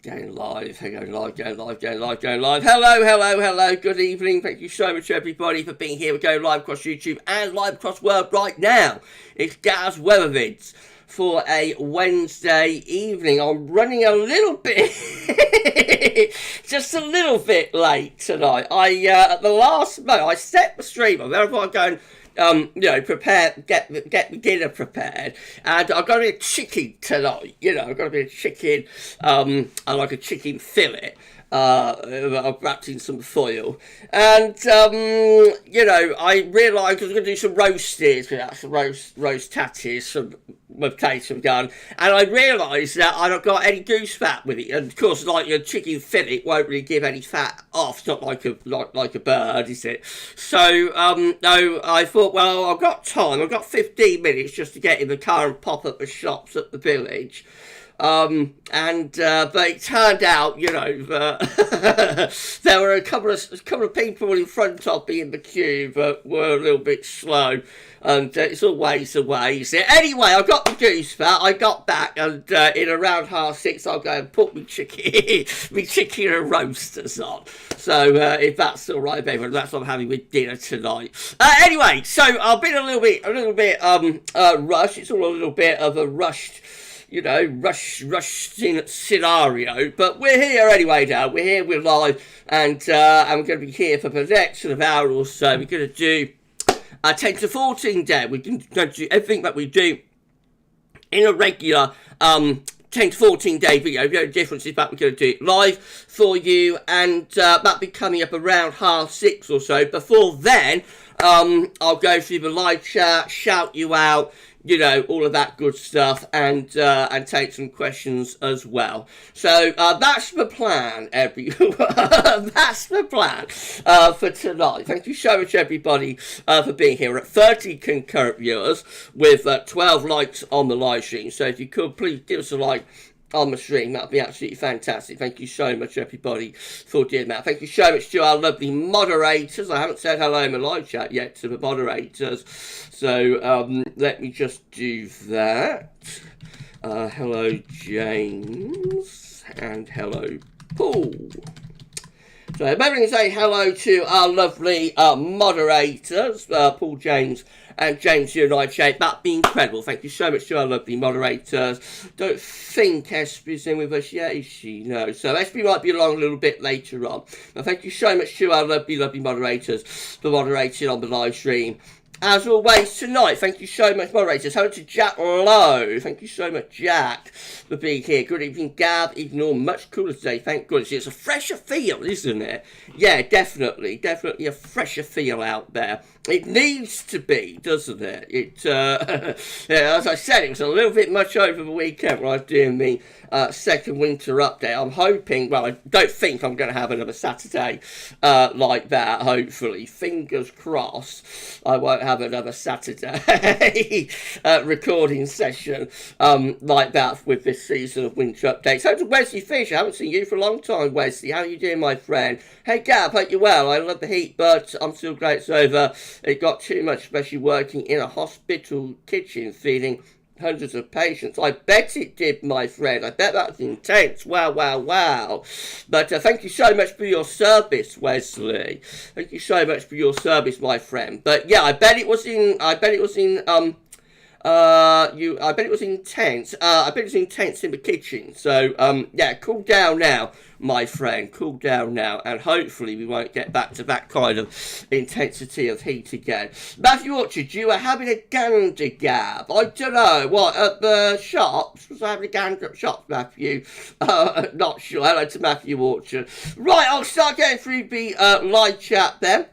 Going live, going live, going live, going live, going live. Hello, hello, hello. Good evening. Thank you so much, everybody, for being here. We go live across YouTube and live across world right now. It's GavsWeatherVids for a Wednesday evening. I'm running a little bit, just a little bit late tonight. At the last moment, I set the stream up. Wherever I'm going. Prepare, get the dinner prepared, and I've got a bit of chicken tonight. I've got a bit of chicken. I like a chicken fillet. I've wrapped in some foil, and I realised I was going to do some roasties, some roast tatties, some potato gun, and I realised that I don't got any goose fat with it, and of course, like a chicken fillet won't really give any fat off. It's not like a bird, is it? So no, I thought, well, I've got time. I've got 15 minutes just to get in the car and pop up the shops at the village. But it turned out, there were a couple of people in front of me in the queue that were a little bit slow, and it's always the way. So anyway, I got the goose fat. I got back, and in around 6:30, I'll go and put my chicken and roasters on. So if that's all right, everyone, that's what I'm having with dinner tonight. Anyway, so I've been a little bit rushed. It's all a little bit of a rushed scenario, but we're here anyway now. We're here, we're live, and we're going to be here for the next sort of hour or so. We're going to do a 10 to 14 day. We're going to do everything that we do in a regular 10 to 14 day video. The only difference is that we're going to do it live for you, and that'll be coming up around 6:30 or so. Before then, I'll go through the live chat, shout you out, all of that good stuff, and take some questions as well. So that's the plan, everyone. That's the plan for tonight. Thank you so much, everybody, for being here. We're at 30 concurrent viewers with 12 likes on the live stream. So if you could, please give us a like on the stream. That'd be absolutely fantastic. Thank you so much, everybody, for doing that. Thank you so much to our lovely moderators. I haven't said hello in the live chat yet to the moderators, so let me just do that. Hello, James, and hello, Paul. So maybe we can say hello to our lovely moderators, Paul, James, and James United. That'd be incredible. Thank you so much to our lovely moderators. Don't think Espy's in with us yet, is she? No. So Espy might be along a little bit later on. Now, thank you so much to our lovely, lovely moderators for moderating on the live stream. As always tonight, thank you so much, moderators. Hello to Jack Lowe. Thank you so much, Jack, for being here. Good evening, Gav. Ignore much cooler today. Thank goodness. It's a fresher feel, isn't it? Yeah, definitely. Definitely a fresher feel out there. It needs to be, doesn't it? Yeah, as I said, it was a little bit much over the weekend when I was doing the second winter update. I'm hoping, well, I don't think I'm going to have another Saturday like that, hopefully. Fingers crossed I won't have another Saturday recording session like that with this season of winter updates. So to Wesley Fish, I haven't seen you for a long time, Wesley. How are you doing, my friend? Hey, Gav, hope you're well. I love the heat, but I'm still glad it's over. It got too much, especially working in a hospital kitchen, feeding hundreds of patients. I bet it did, my friend. I bet that's intense. Wow, wow, wow. But thank you so much for your service, Wesley. Thank you so much for your service, my friend. But yeah, I bet it was intense. I bet it was intense in the kitchen. So yeah, cool down now, my friend. Cool down now, and hopefully we won't get back to that kind of intensity of heat again. Matthew Orchard, you were having a gander, Gab. I don't know what at the shops. Was I having a gander at shops, Matthew? Not sure. Hello to Matthew Orchard. Right, I'll start going through the live chat then.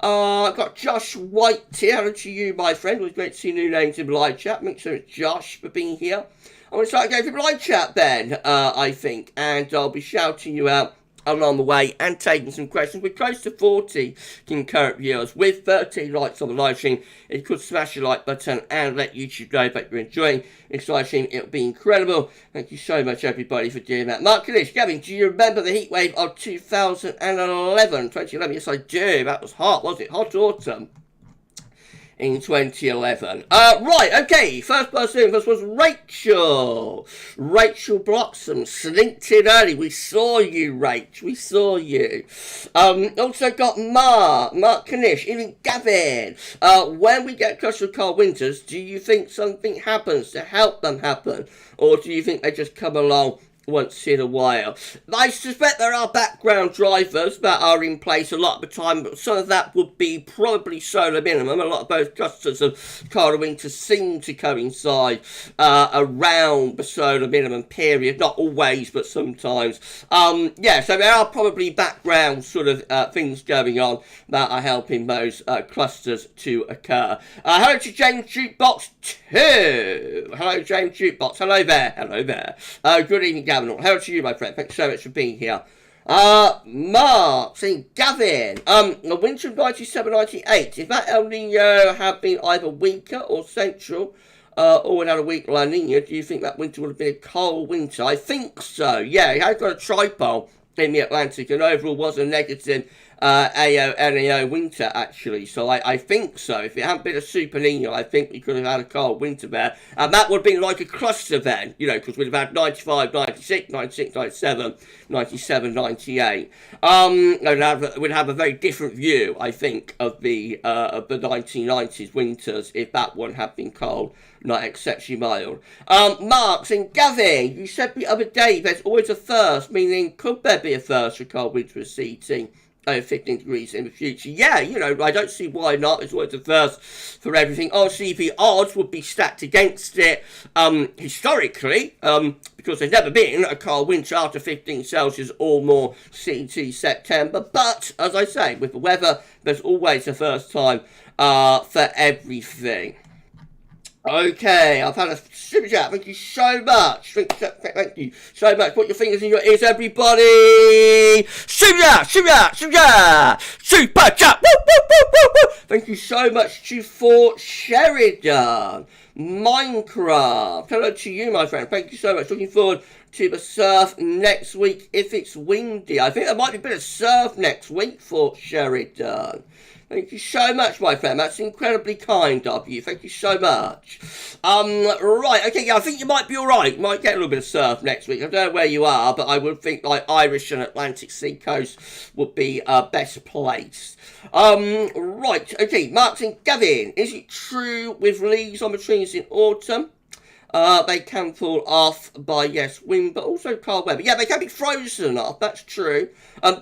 I've got Josh White here. Hello to you, my friend. It was great to see new names in the live chat. Thanks so much, Josh, for being here. I'm going to start going through the live chat then, I think, and I'll be shouting you out along the way and taking some questions. We're close to 40 concurrent viewers with 13 likes on the live stream. If you could smash the like button and let YouTube know that you're enjoying this live stream, it would be incredible. Thank you so much, everybody, for doing that. Mark Kalish, Gavin, do you remember the heat wave of 2011? Yes, I do. That was hot, wasn't it? Hot autumn in 2011. Right, okay, first person was Rachel. Rachel Blossom slinked in early. We saw you, Rach. We saw you. Also got Mark Kanish, even Gavin. When we get closer to cold winters, do you think something happens to help them happen? Or do you think they just come along once in a while? I suspect there are background drivers that are in place a lot of the time, but some of that would be probably solar minimum. A lot of those clusters of cold winters seem to coincide around the solar minimum period, not always, but sometimes. Yeah, so there are probably background sort of things going on that are helping those clusters to occur. Hello to James Jukebox 2. Hello, James Jukebox. Hello there. Hello there. Good evening, Gavin. Hello to you, my friend. Thanks so much for being here. Mark saying, Gavin, the winter of 97-98, is that El Nino have been either weaker or central, or without a weak La Nina? Do you think that winter would have been a cold winter? I think so, yeah. It has got a tripole in the Atlantic and overall was a negative AO winter, actually. So I think so. If it hadn't been a Super Nino, I think we could have had a cold winter there. And that would have been like a cluster then, you know, because we'd have had 95, 96, 96, 97, 97, 98. We'd have a very different view, I think, of the 1990s winters if that one had been cold, not exceptionally mild. Mark saying, Gavin, you said the other day there's always a thirst, meaning could there be a thirst for cold winter receding over 15 degrees in the future? Yeah, you know, I don't see why not. There's always a thirst for everything. Obviously, the odds would be stacked against it historically, because there's never been a cold winter after 15 Celsius or more CT September. But, as I say, with the weather, there's always a first time for everything. Okay, I've had a super chat. Thank you so much. Thank you so much. Put your fingers in your ears, everybody. Super chat, super chat, super chat, super chat. Woo, woo, woo, woo, woo. Thank you so much to Fort Sheridan. Minecraft. Hello to you, my friend. Thank you so much. Looking forward to the surf next week if it's windy. I think there might be a bit of surf next week, Fort Sheridan. Thank you so much, my friend. That's incredibly kind of you. Thank you so much. Right, okay, yeah, I think you might be alright. You might get a little bit of surf next week. I don't know where you are, but I would think like Irish and Atlantic Sea coast would be best placed. Right, okay, Mark and Gavin, is it true with leaves on the trees in autumn? They can fall off by, yes, wind, but also cold weather. Yeah, they can be frozen off, that's true.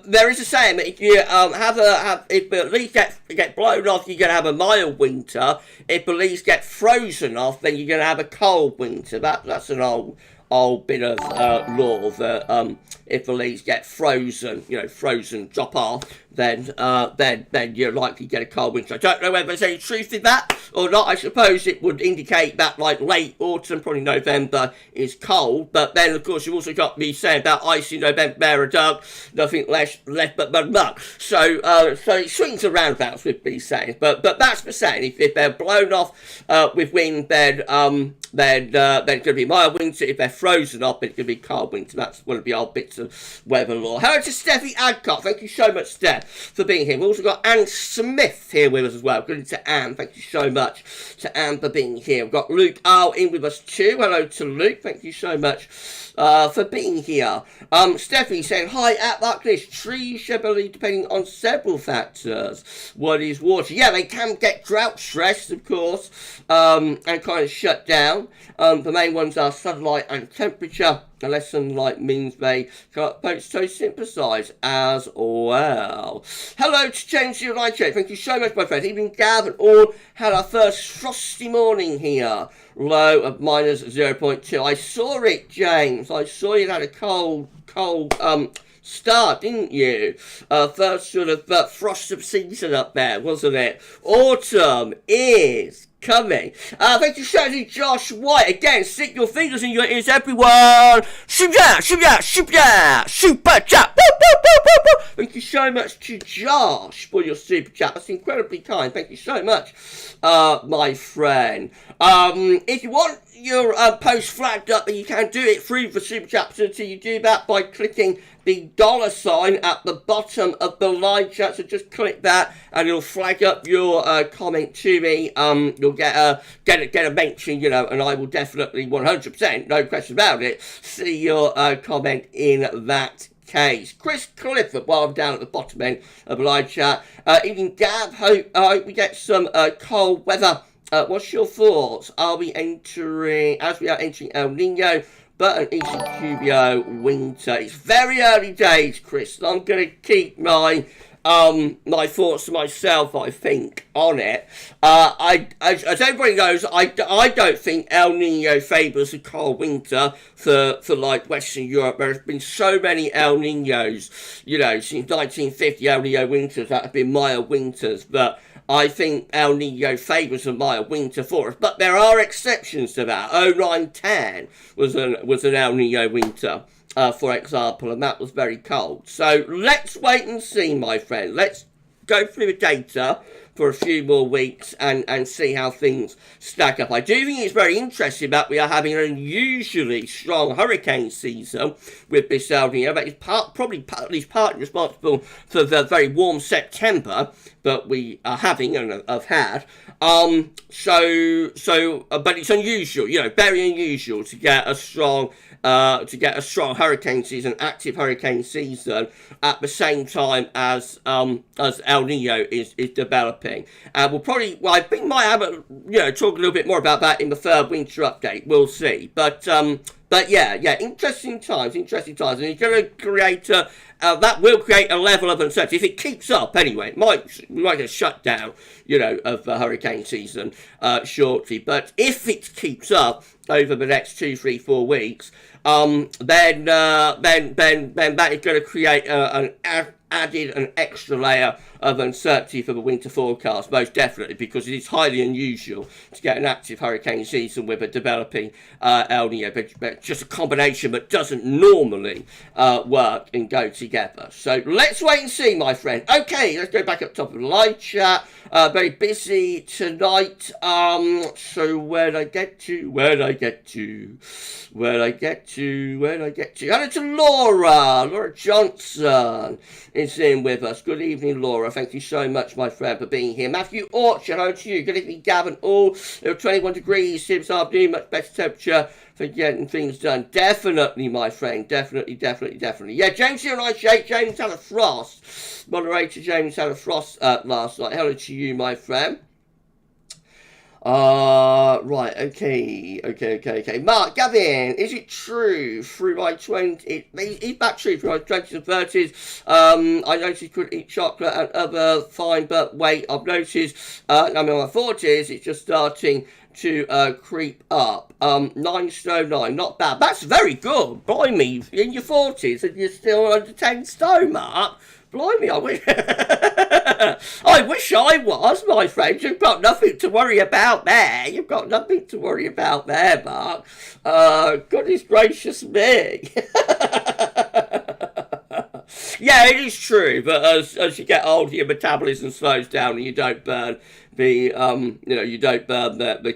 There is a saying that if you if the leaves get blown off, you're going to have a mild winter. If the leaves get frozen off, then you're going to have a cold winter. That's an old bit of law that if the leaves get frozen, drop off, then you're likely to get a cold winter. I don't know whether there's any truth in that or not. I suppose it would indicate that like late autumn, probably November, is cold. But then, of course, you've also got me saying about icy November, dark, nothing left but mud. So it swings and roundabouts with me saying. But that's the saying. If they're blown off with wind, then it's going to be mild winter. If they're frozen off, it's going to be cold winter. That's one of the old bits of weather law. Hello to Steffi Adcock. Thank you so much, Steph, for being here. We've also got Anne Smith here with us as well. Good to Anne. Thank you so much to Anne for being here. We've got Luke in with us too. Hello to Luke. Thank you so much for being here. Steffi saying, hi, at Buckley's trees should believe depending on several factors. What is water? Yeah, they can get drought stressed, of course, and kind of shut down. The main ones are sunlight and temperature. And less sunlight means they can't photosynthesize as well. Hello to James United. Thank you so much, my friend. Even Gav and all had our first frosty morning here. Low of minus 0.2. I saw it, James. I saw you had a cold start, didn't you? First sort of frost of season up there, wasn't it? Autumn is coming. Thank you so much, Josh White. Again, stick your fingers in your ears, everyone. Super chat. Thank you so much to Josh for your super chat. That's incredibly kind. Thank you so much, my friend. If you want your post flagged up, and you can do it through the Super Chat facility. You do that by clicking the $sign at the bottom of the live chat. So just click that, and it'll flag up your comment to me. You'll get a mention, you know, and I will definitely 100%, no question about it, see your comment in that case. Chris Clifford, while I'm down at the bottom end of the live chat. Evening, Gav. Hope we get some cold weather. What's your thoughts? Are we entering, as we are entering El Nino, but an ECQBO winter? It's very early days, Chris. So I'm going to keep my thoughts to myself, I think, on it. As everybody knows, I don't think El Nino favours a cold winter for like Western Europe. There's been so many El Ninos, you know, since 1950 El Nino winters that have been mild winters, but I think El Nino favours a mild winter for us, but there are exceptions to that. 0910 was an El Nino winter, for example, and that was very cold. So let's wait and see, my friend. Let's go through the data for a few more weeks and see how things stack up. I do think it's very interesting that we are having an unusually strong hurricane season with this El Nino. That is probably at least partly responsible for the very warm September that we are having and have had. But it's unusual, you know, very unusual to get a strong hurricane season, active hurricane season, at the same time as El Nino is developing. I think might have talk a little bit more about that in the third winter update. We'll see, but yeah, interesting times, and it's going to create that will create a level of uncertainty if it keeps up. Anyway, we might get shut down, of the hurricane season shortly. But if it keeps up over the next 2, 3, 4 weeks, then that is going to create an extra layer of uncertainty for the winter forecast, most definitely, because it is highly unusual to get an active hurricane season with a developing El Nino, but just a combination that doesn't normally work and go together. So let's wait and see, my friend. Okay, let's go back up top of the live chat. Very busy tonight. So where'd I get to? Hello to Laura Johnson is in with us. Good evening, Laura. Thank you so much, my friend, for being here. Matthew Orchard, hello to you. Good evening, Gavin. All 21 degrees this afternoon, much better temperature for getting things done. Definitely, my friend. Definitely. Yeah, James here and I shake. James had a frost. Moderator James had a frost last night. Hello to you, my friend. Right, okay. Mark, Gavin, is it true through my 20s? Is that true through my 20s and 30s? I noticed you could eat chocolate and other fine, but wait, I've noticed, I'm in my 40s, it's just starting to creep up. 9 stone 9, not bad. That's very good. Blimey, in your 40s and you're still under 10 stone, Mark. Blimey, I wish I was, my friend. You've got nothing to worry about there. Mark. Goodness gracious me. Yeah, it is true, but as you get older, your metabolism slows down and you don't burn the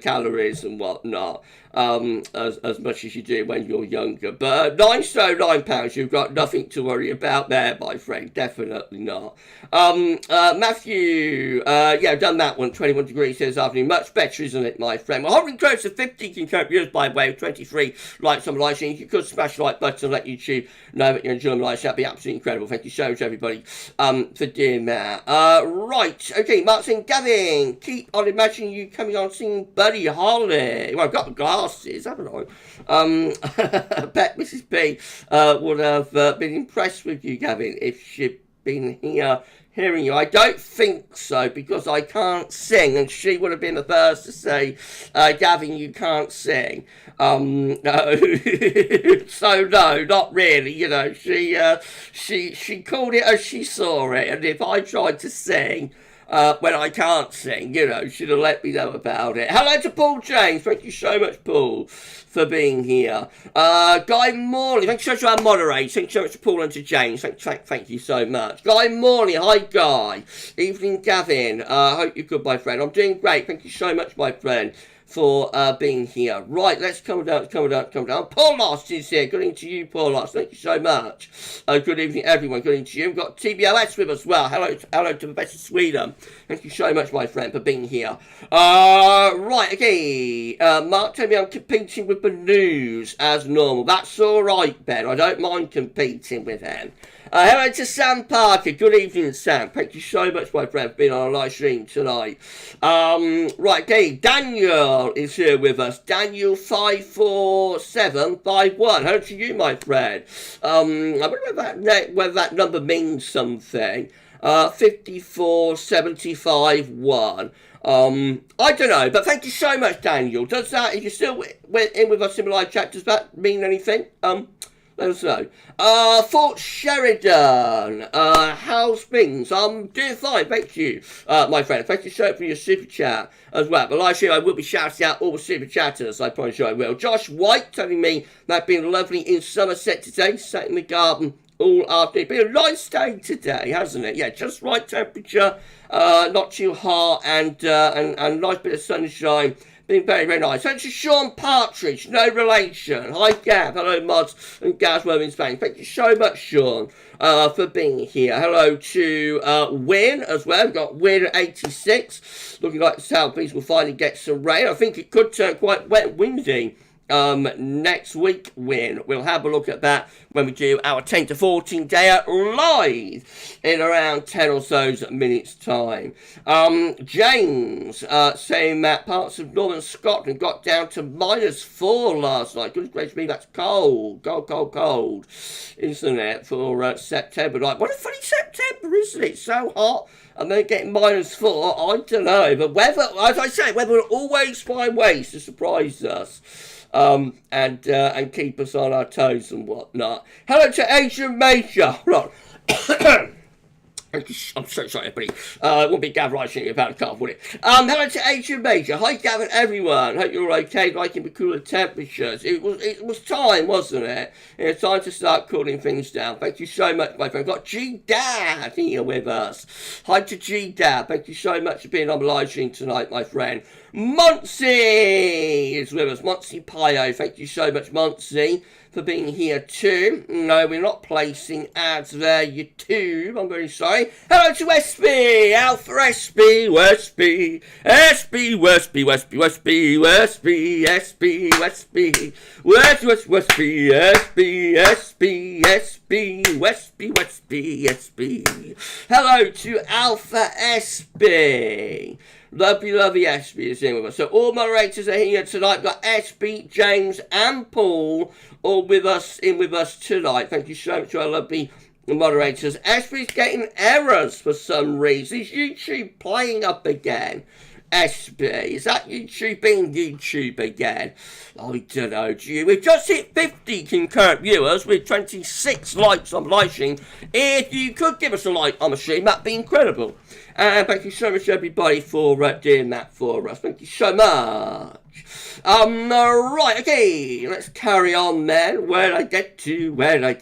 calories and whatnot as much as you do when you're younger. But 9 stone 9 pounds, you've got nothing to worry about there, my friend. Definitely not. Matthew, yeah, done that one. 21 degrees this afternoon. Much better, isn't it, my friend? Well, hovering close to 50 can cope yours by way of 23 likes on the live stream. If you could smash the like button and let YouTube know that you're enjoying the live, that'd be absolutely incredible. Thank you so much, everybody, for doing that. Right, okay, Mark saying, Gavin, keep on imagining you coming on singing Buddy Holly. Well, I've got the glasses, haven't I? I bet Mrs. B would have been impressed with you, Gavin, if she'd been hearing you. I don't think so, because I can't sing, and she would have been the first to say, Gavin, you can't sing. No. So no, not really. She called it as she saw it, and if I tried to sing when I can't sing, she'd have let me know about it. Hello to Paul James. Thank you so much, Paul, for being here. Guy Morley, thank you so much to our moderators. Thank you so much to Paul and to James. Thank you so much. Guy Morley, hi Guy. Evening, Gavin. I hope you're good, my friend. I'm doing great. Thank you so much, my friend, for being here. Right, let's come down. Paul Lost is here. Good evening to you, Paul Lost. Thank you so much. Good evening, everyone. Good evening to you. We've got TBOS with us as well. Hello to Professor Sweden. Thank you so much, my friend, for being here. Right, okay. Mark told me I'm competing with the news as normal. That's all right, Ben. I don't mind competing with them. Hello to Sam Parker. Good evening, Sam. Thank you so much, my friend, for being on a live stream tonight. Right, okay. Daniel is here with us. Daniel 54751. Hello to you, my friend. I wonder whether that number means something. 54751. I don't know, but thank you so much, Daniel. Does that, if you're still in with us in the live chat, does that mean anything? Let us know. Fort Sheridan, how's things? I'm doing fine, thank you, my friend. Thank you so much for your super chat as well. But live stream, I will be shouting out all the super chatters, I promise you I will. Josh White telling me that been lovely in Somerset today, sat in the garden all afternoon. Been a nice day today, hasn't it? Yeah, just right temperature, not too hot, and nice bit of sunshine. Been very, very nice. Thanks to Sean Partridge, no relation. Hi, Gav. Hello, Mods and GavsWeatherVids in Spain. Thank you so much, Sean, for being here. Hello to Win as well. We've got Win at 86. Looking like the southeast will finally get some rain. I think it could turn quite wet and windy next week. We'll have a look at that when we do our 10 to 14 day live in around 10 or so minutes time. James saying that parts of northern Scotland got down to -4 last night. Goodness gracious me, that's cold, isn't it, for September night? What a funny September, isn't it? So hot and then getting -4. I don't know, but weather, as I say, weather will always find ways to surprise us. And keep us on our toes and whatnot. Hello to Adrian Major. Right. I'm so sorry, everybody. It wouldn't be Gav writing about a cough, would it? Hello to Adrian Major. Hi, Gav and everyone. Hope you're okay, liking the cooler temperatures. It was time, wasn't it? It's time to start cooling things down. Thank you so much, my friend. We've got G-Dad here with us. Hi to G-Dad. Thank you so much for being on the live stream tonight, my friend. Monty is with us. Monty Pio. Thank you so much, Monty, for being here too. No, we're not placing ads there, YouTube. I'm very sorry. Hello to SB, Alpha SB, Westby, SB, Westby, Westby, Westby, Westby, SB, Westby, Westby, SB, SB, SB, Westby, Westby, SB. Hello to Alpha SB. Lovely SB is in with us. So all moderators are here tonight. We've got SB, James and Paul all with us tonight. Thank you so much to our lovely moderators. SB's getting errors for some reason. Is YouTube playing up again? SB, is that YouTube being YouTube again? I don't know. We've just hit 50 concurrent viewers with 26 likes on live stream. If you could give us a like on the stream, that'd be incredible. And thank you so much, everybody, for doing that for us. Thank you so much. Right, okay, let's carry on then. Where did I get to? Mandy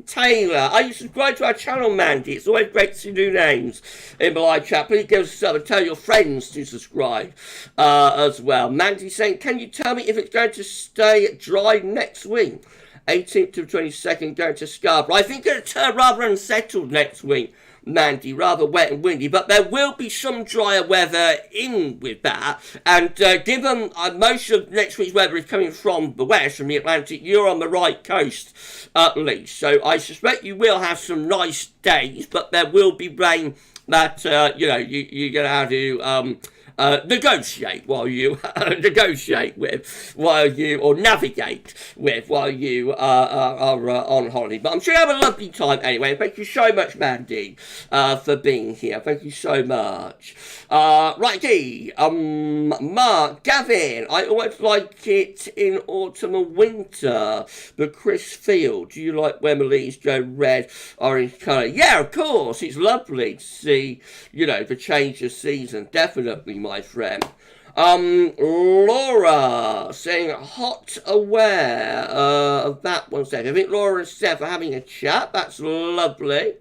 Taylor. Are you subscribed to our channel, Mandy? It's always great to see new names in the live chat. Please give us a sub and tell your friends to subscribe as well. Mandy saying, can you tell me if it's going to stay dry next week? 18th to 22nd, going to Scarborough. I think it'll turn rather unsettled next week, Mandy, rather wet and windy, but there will be some drier weather in with that. And given most of next week's weather is coming from the west, from the Atlantic, you're on the right coast at least. So I suspect you will have some nice days, but there will be rain that, you're going to have to negotiate while you navigate with while you are on holiday. But I'm sure you have a lovely time anyway. Thank you so much, Mandy, for being here. Thank you so much. Righty, Mark, Gavin, I always like it in autumn and winter. But Chris Field, do you like when the leaves go red, orange colour? Yeah, of course. It's lovely to see, the change of season. Definitely, my friend. Laura saying hot aware of that one second. I think Laura and Steph are having a chat. That's lovely.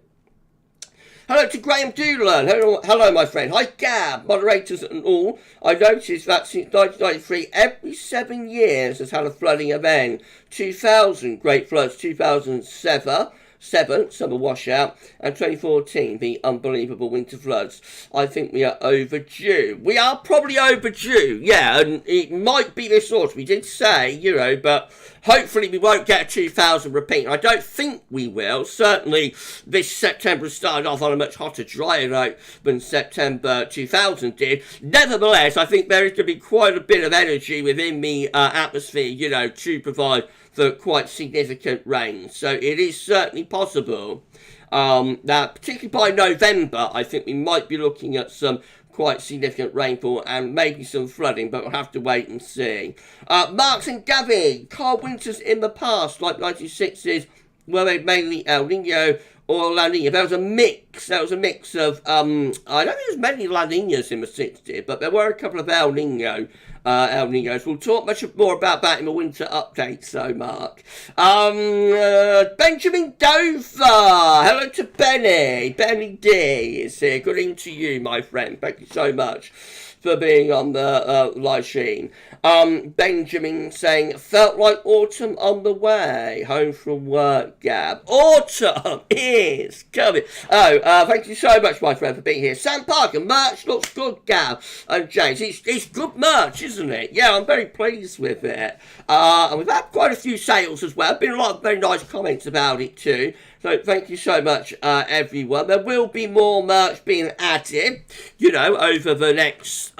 Hello to Graham Doolan. Hello, my friend. Hi, Gab, moderators and all. I noticed that since 1993, every 7 years has had a flooding event. 2000, Great Floods. 2007, summer washout, and 2014, the unbelievable winter floods. I think we are overdue. We are probably overdue, yeah, and it might be this autumn. We did say, you know, but hopefully we won't get a 2000 repeat. I don't think we will. Certainly this September started off on a much hotter, drier note than September 2000 did. Nevertheless, I think there is going to be quite a bit of energy within the atmosphere, you know, to provide for quite significant rain. So it is certainly possible that, particularly by November, I think we might be looking at some quite significant rainfall and maybe some flooding, but we'll have to wait and see. Marks and Gavin, cold winters in the past, like 1960s, were they mainly El Nino or La Nina? There was a mix. There was a mix of, I don't think there's many La Ninas in the 60s, but there were a couple of El Ninos. We'll talk much more about that in the winter update, so Mark. Benjamin Dover. Hello to Benny. Benny D is here. Good evening to you, my friend. Thank you so much for being on the live stream. Benjamin saying, felt like autumn on the way. Home from work, Gab. Autumn is coming. Thank you so much, my friend, for being here. Sam Parker, merch looks good, Gab. And James, it's good merch, isn't it? Yeah, I'm very pleased with it. And we've had quite a few sales as well. Been a lot of very nice comments about it too. So thank you so much, everyone. There will be more merch being added, you know, over the next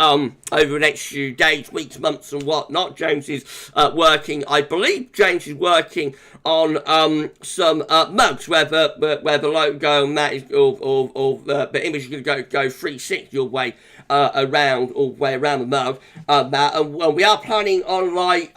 few days, weeks, months, and whatnot. James is working. I believe James is working on some mugs where the logo and that is, or the image is going to go 360 your way around all the way around the mug. And we are planning on like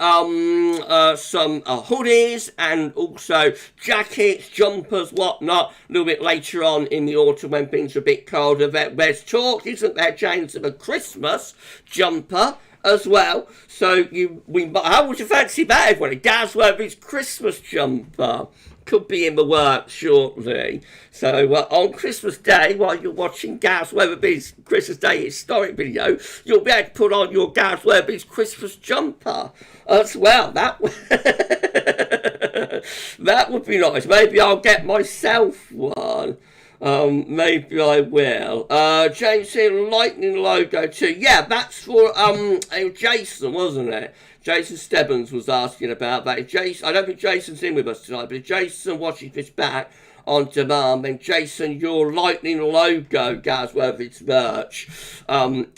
some hoodies and also jackets, jumpers, whatnot, a little bit later on in the autumn when things are a bit colder. There's talk, isn't there, James, of a Christmas jumper as well. So how would you fancy that, everyone? A GavsWeatherVids Christmas jumper could be in the works shortly. So on Christmas Day, while you're watching GavsWeatherVids Christmas Day historic video, you'll be able to put on your GavsWeatherVids Christmas jumper as well. That would be nice. Maybe I'll get myself one. Maybe I will. James said lightning logo too. Yeah, that's for Jason, wasn't it? Jason Stebbins was asking about that. If Jason, I don't think Jason's in with us tonight, but if Jason watches this back on demand, then Jason, your lightning logo, GavsWeatherVids merch,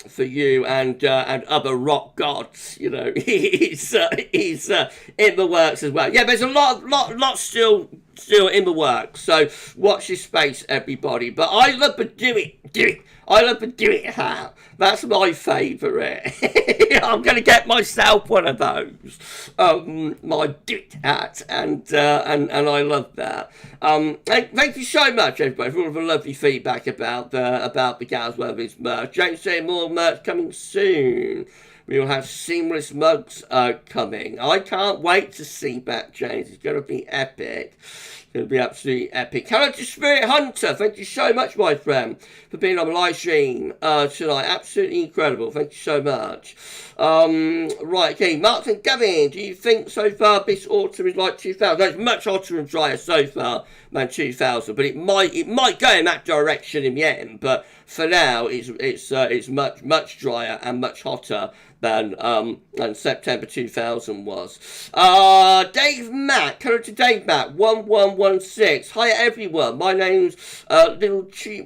for you and other rock gods, you know, he's in the works as well. Yeah, there's a lot still in the works, so watch this space, everybody. But I love the do it. I love the do it hat. That's my favourite. I'm going to get myself one of those. My do it hat, and I love that. Thank you so much, everybody, for all of the lovely feedback about the GavsWeatherVids merch. James saying more merch coming soon. We will have seamless mugs coming. I can't wait to see that, James. It's going to be epic. It's going to be absolutely epic. Hello to Spirit Hunter. Thank you so much, my friend, for being on the live stream tonight. Absolutely incredible. Thank you so much. Right, okay. Mark and Gavin, do you think so far this autumn is like 2000? No, it's much hotter and drier so far than 2000, but it might go in that direction in the end. But for now, it's much drier and much hotter than September 2000 was. Dave Mack, hello to Dave Mack, 1116. Hi everyone, my name's Little Chi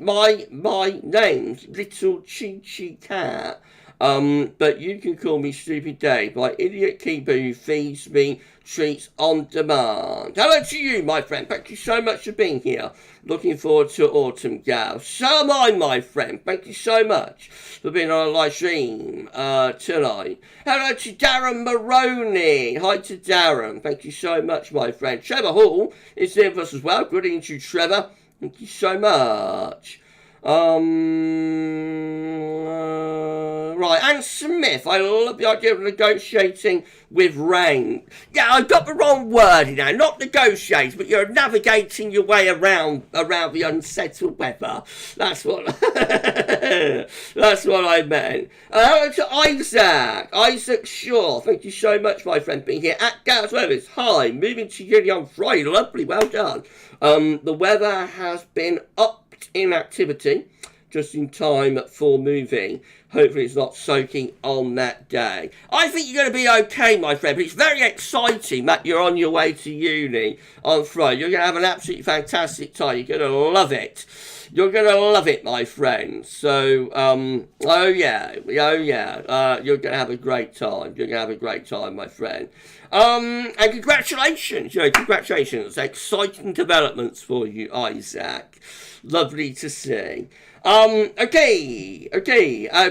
Cat. But you can call me Stupid Dave, my idiot keeper who feeds me treats on demand. Hello to you, my friend. Thank you so much for being here. Looking forward to autumn, Gav. So am I, my friend. Thank you so much for being on a live stream tonight. Hello to Darren Maroney. Hi to Darren. Thank you so much, my friend. Trevor Hall is here with us as well. Good evening to you, Trevor. Thank you so much. Right, and Smith, I love the idea of negotiating with rain. Yeah, I got the wrong word now, not negotiate, but you're navigating your way around the unsettled weather. That's what that's what I meant. Hello to Isaac Shaw. Thank you so much, my friend, being here at GavsWeatherVids. Hi, moving to uni on Friday. Lovely, well done. The weather has been upped in activity just in time for moving. Hopefully it's not soaking on that day. I think you're going to be okay, my friend, but it's very exciting that you're on your way to uni on Friday. You're going to have an absolutely fantastic time. You're going to love it. You're going to love it, my friend. So, oh yeah, you're going to have a great time. You're going to have a great time, my friend. And congratulations, congratulations. Exciting developments for you, Isaac. Lovely to see. Okay.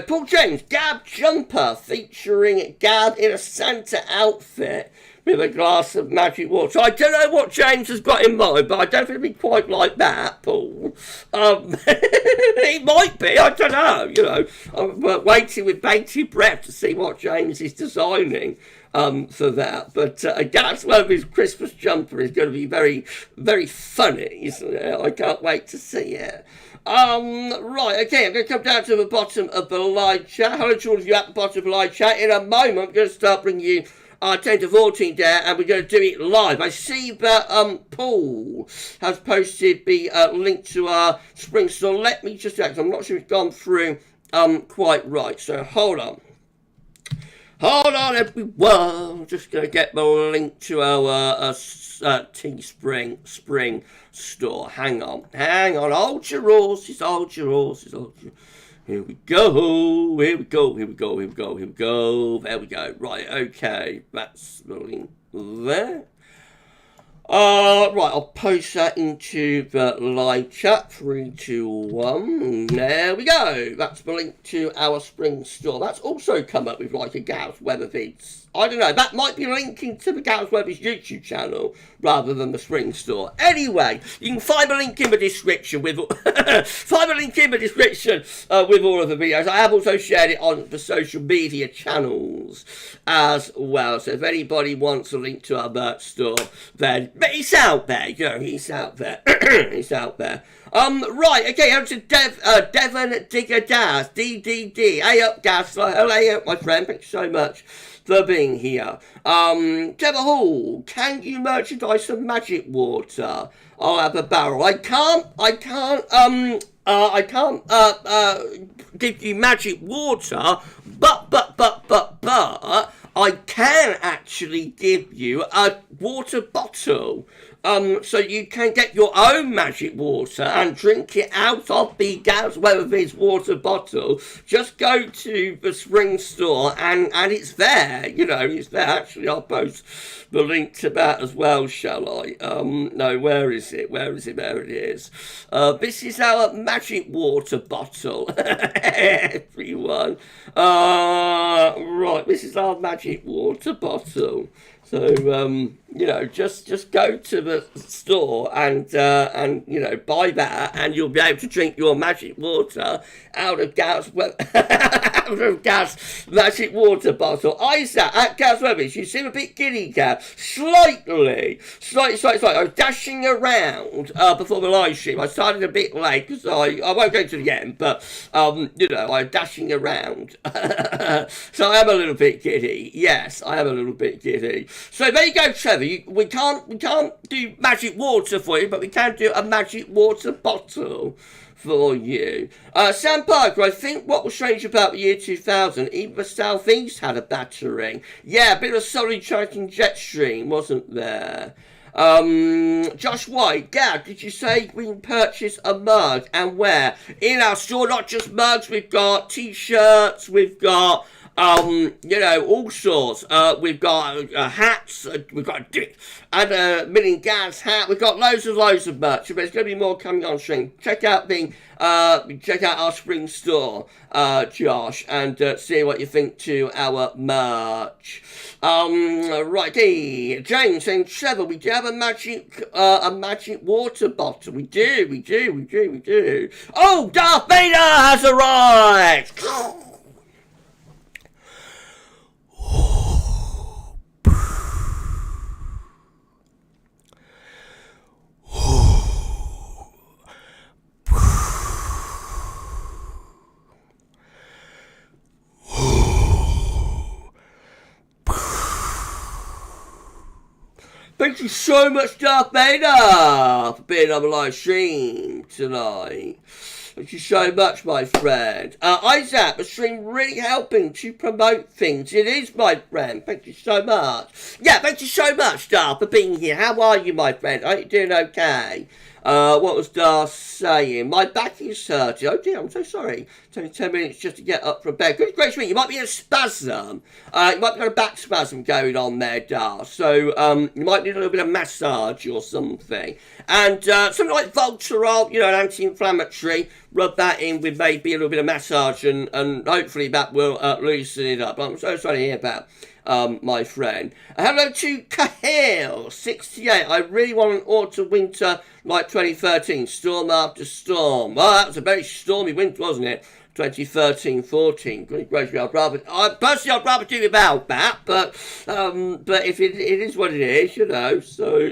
Paul James, Gab jumper featuring Gab in a Santa outfit with a glass of magic water. I don't know what James has got in mind, but I don't think it'd be quite like that, Paul. It might be, I don't know, I'm waiting with bated breath to see what James is designing for that. But GavsWeatherVids' Christmas jumper is going to be very, very funny, isn't it? I can't wait to see it. Right, okay, I'm going to come down to the bottom of the live chat. Hello to all of you at the bottom of the live chat. In a moment, I'm going to start bringing you our 10 to 14 there, and we're going to do it live. I see that Paul has posted the link to our spring store. Let me just check, I'm not sure it's gone through quite right, so hold on. Hold on, everyone. I'm just going to get the link to our Teespring spring store. Hang on. Hold your horses. Here we go. There we go. Right, okay. That's the link there. Right, I'll post that into the live chat. 3, 2, 1. There we go. That's the link to our spring store. That's also come up with like a GavsWeatherVids. I don't know, that might be linking to the GavsWeatherVids YouTube channel rather than the spring store. Anyway, you can find the link in the description with with all of the videos. I have also shared it on the social media channels as well. So if anybody wants a link to our merch store, then it's out there. He's out there. He's out there. Right, okay, on to Devon Digger Daz, DDD. Hey up, Gasler. Hello, my friend. Thank you so much for being here. Trevor Hall, can you merchandise some magic water? I'll have a barrel. I can't give you magic water, but I can actually give you a water bottle. So you can get your own magic water and drink it out of the GavsWeatherVids water bottle. Just go to the spring store and it's there. It's there. Actually, I'll post the link to that as well, shall I? No, where is it? There it is. This is our magic water bottle, everyone. Right, this is our magic water bottle. So, just go to the store and buy that, and you'll be able to drink your magic water out of Gav's magic water bottle. Isaac at GavsWeatherVids, you seem a bit giddy, Gav. Slightly. I was dashing around before the live stream. I started a bit late because I won't go to the end, but I was dashing around. So I am a little bit giddy. Yes, I am a little bit giddy. So there you go, Trevor. We can't do magic water for you, but we can do a magic water bottle for you. Sam Parker, I think what was strange about the year 2000, even the Southeast had a battering. Yeah, a bit of a solid charging jet stream, wasn't there? Josh White, Gav, did you say we can purchase a mug and where? In our store, not just mugs, we've got t-shirts, we've got You know, all sorts. We've got hats, we've got and a million gas hat. We've got loads of merch. There's going to be more coming on stream. Check out our spring store, Josh, and see what you think to our merch. Righty, James and Trevor, we do have a magic water bottle. We do. Oh, Darth Vader has arrived. Thank you so much, Darth Vader, for being on the live stream tonight. Thank you so much, my friend. Isaac, the stream really helping to promote things. It is, my friend. Thank you so much. Yeah, thank you so much, Darth, for being here. How are you, my friend? Are you doing okay? What was Darth saying? My back is hurting. Oh dear, I'm so sorry. It's only 10 minutes just to get up from bed. Good gracious me, you might be in a spasm. You might be got a back spasm going on there, Darth. So you might need a little bit of massage or something. And something like Voltarol, you know, an anti-inflammatory. Rub that in with maybe a little bit of massage, and hopefully that will loosen it up. I'm so sorry to hear about. My friend. Hello to Cahill68. I really want an autumn-winter like 2013, storm after storm. Well, that was a very stormy winter, wasn't it? 2013-14. Good gracious, I'd rather do without that, but if it is what it is, you know, so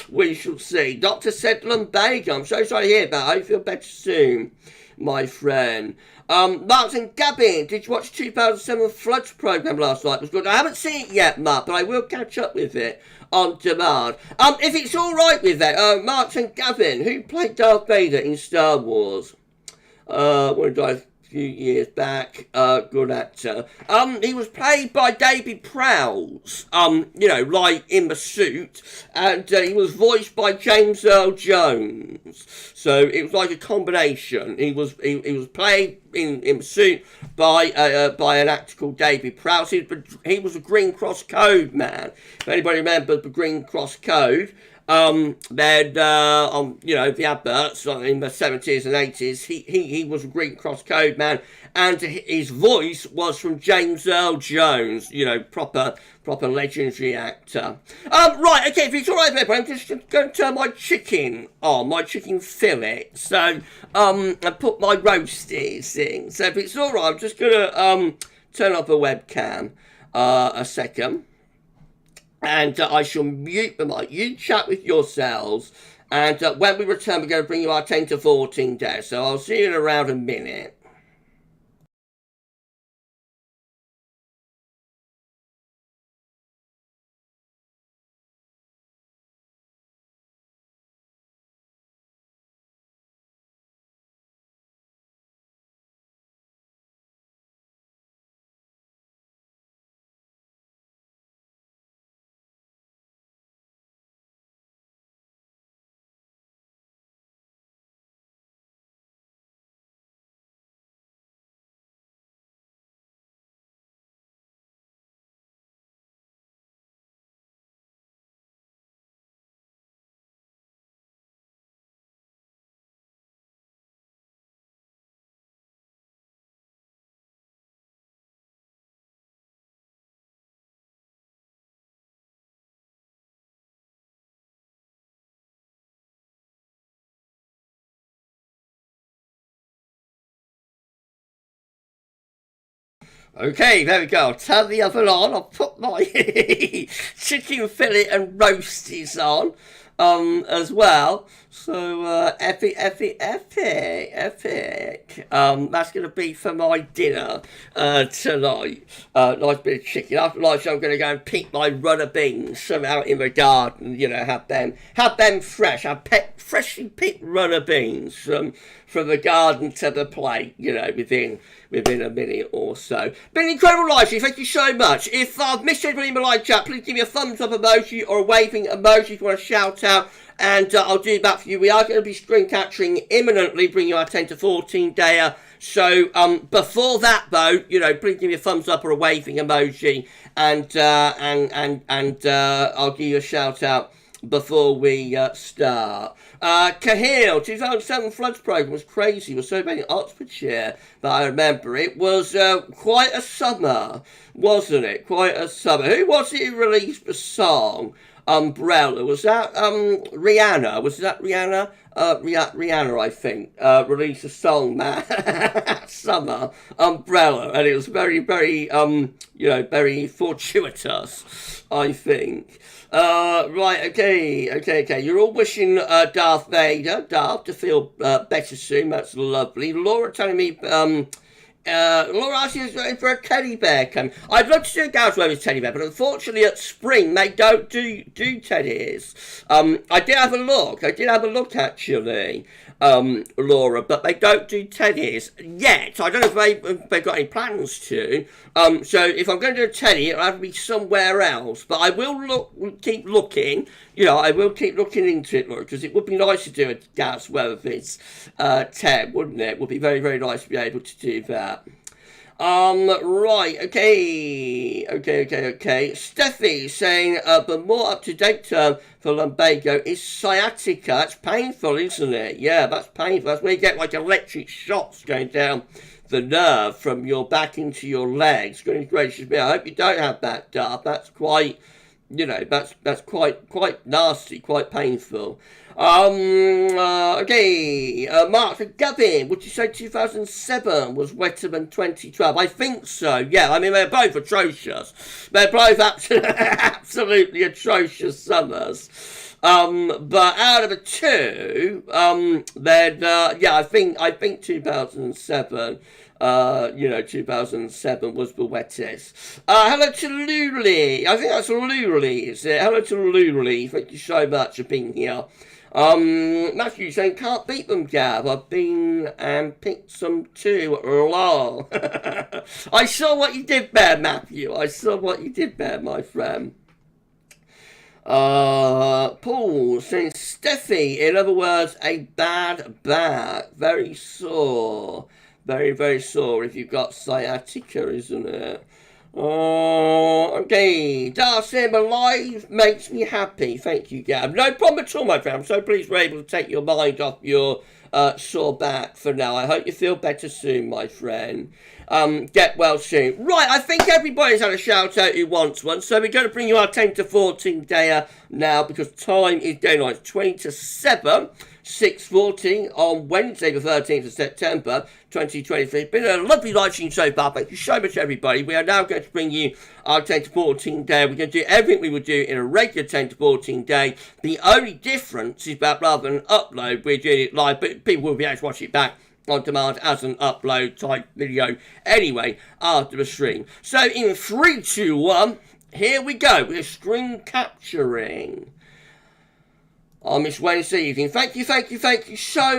we shall see. Dr. Sedlum Baker, I'm so sorry to hear that. I hope you feel better soon, my friend. Mark and Gavin, did you watch 2007 Floods programme last night? It was good. I haven't seen it yet, Mark, but I will catch up with it on demand. If it's alright with that, Mark and Gavin, who played Darth Vader in Star Wars? One died a few years back, good actor. He was played by David Prowse, you know, like in the suit, and he was voiced by James Earl Jones. So it was like a combination. He was played in the suit by an actor called David Prowse. He was a Green Cross Code man. If anybody remembers the Green Cross Code, then on, you know, the adverts in the 70s and 80s, he was a Green Cross Code man, and his voice was from James Earl Jones, you know, proper legendary actor. Right, okay, if it's alright with everyone, I'm just going to turn my chicken on, my chicken fillet, so, and put my roasties in. So if it's alright, I'm just going to turn off the webcam a second. And I shall mute the mic. You chat with yourselves. And when we return, we're going to bring you our 10 to 14 days. So I'll see you in around a minute. Okay, there we go. I'll turn the oven on. I'll put my chicken fillet and roasties on as well. So, epic. That's going to be for my dinner tonight. Nice bit of chicken. After lunch, I'm going to go and pick my runner beans from out in the garden. You know, have them fresh. Have freshly picked runner beans from the garden to the plate. You know, within a minute or so. Been an incredible live stream. Thank you so much. If I've missed anybody in my live chat, please give me a thumbs up emoji or a waving emoji if you want to shout out, and I'll do that for you. We are going to be screen capturing imminently, bringing you our 10 to 14 day So before that, though, you know, please give me a thumbs up or a waving emoji, and I'll give you a shout out before we start. Cahill, 2007 floods programme was crazy. It was so bad in Oxfordshire, but I remember it was quite a summer, wasn't it? Quite a summer. Who was it who released the song Umbrella? Was that Rihanna? Was that Rihanna? Rihanna, I think, released a song that summer, Umbrella, and it was very, very, you know, very fortuitous, I think. Right, okay. You're all wishing Darth to feel better soon. That's lovely. Laura telling me, Laura asking for a teddy bear coming. I'd love to do a GavsWeatherVids teddy bear, but unfortunately at Spring they don't do teddies. I did have a look actually, Laura, but they don't do teddies yet. I don't know if they've got any plans to. So if I'm going to do a teddy, it'll have to be somewhere else. But I will keep looking. You know, I will keep looking into it, Laura, because it would be nice to do a GavsWeatherVids tab, wouldn't it? It would be very, very nice to be able to do that. Right, okay. Steffi saying, the more up-to-date term for lumbago is sciatica. That's painful, isn't it? Yeah, that's painful. That's where you get like electric shocks going down the nerve from your back into your legs. Goodness gracious me, I hope you don't have that, Darth. That's quite, you know, that's quite nasty, quite painful. Okay, Mark for Gavin, would you say 2007 was wetter than 2012? I think so, yeah. I mean, they're both atrocious. They're both absolutely atrocious summers. But out of the two, then, yeah, I think 2007, 2007 was the wettest. Hello to Luli. I think that's Luli, is it? Hello to Luli. Thank you so much for being here. Matthew saying, can't beat them, Gav. I've been and picked some too. Lol. I saw what you did there, Matthew. I saw what you did there, my friend. Paul saying, Steffi, in other words, a bad back. Very sore. Very, very sore if you've got sciatica, isn't it? Okay. Darcy, my live makes me happy. Thank you, Gav. No problem at all, my friend. I'm so pleased we're able to take your mind off your sore back for now. I hope you feel better soon, my friend. Get well soon. Right, I think everybody's had a shout out who wants one, so we're going to bring you our 10 to 14 dayer now because time is going on. It's 20 to 7. 6:40 on Wednesday the 13th of September 2023. It's been a lovely live stream so far. Thank you so much, everybody. We are now going to bring you our 10 to 14 day. We're going to do everything we would do in a regular 10 to 14 day. The only difference is that rather than upload, we're doing it live, but people will be able to watch it back on demand as an upload type video anyway after the stream. So in 3, 2, 1, here we go. We're screen capturing on this Wednesday evening. Thank you so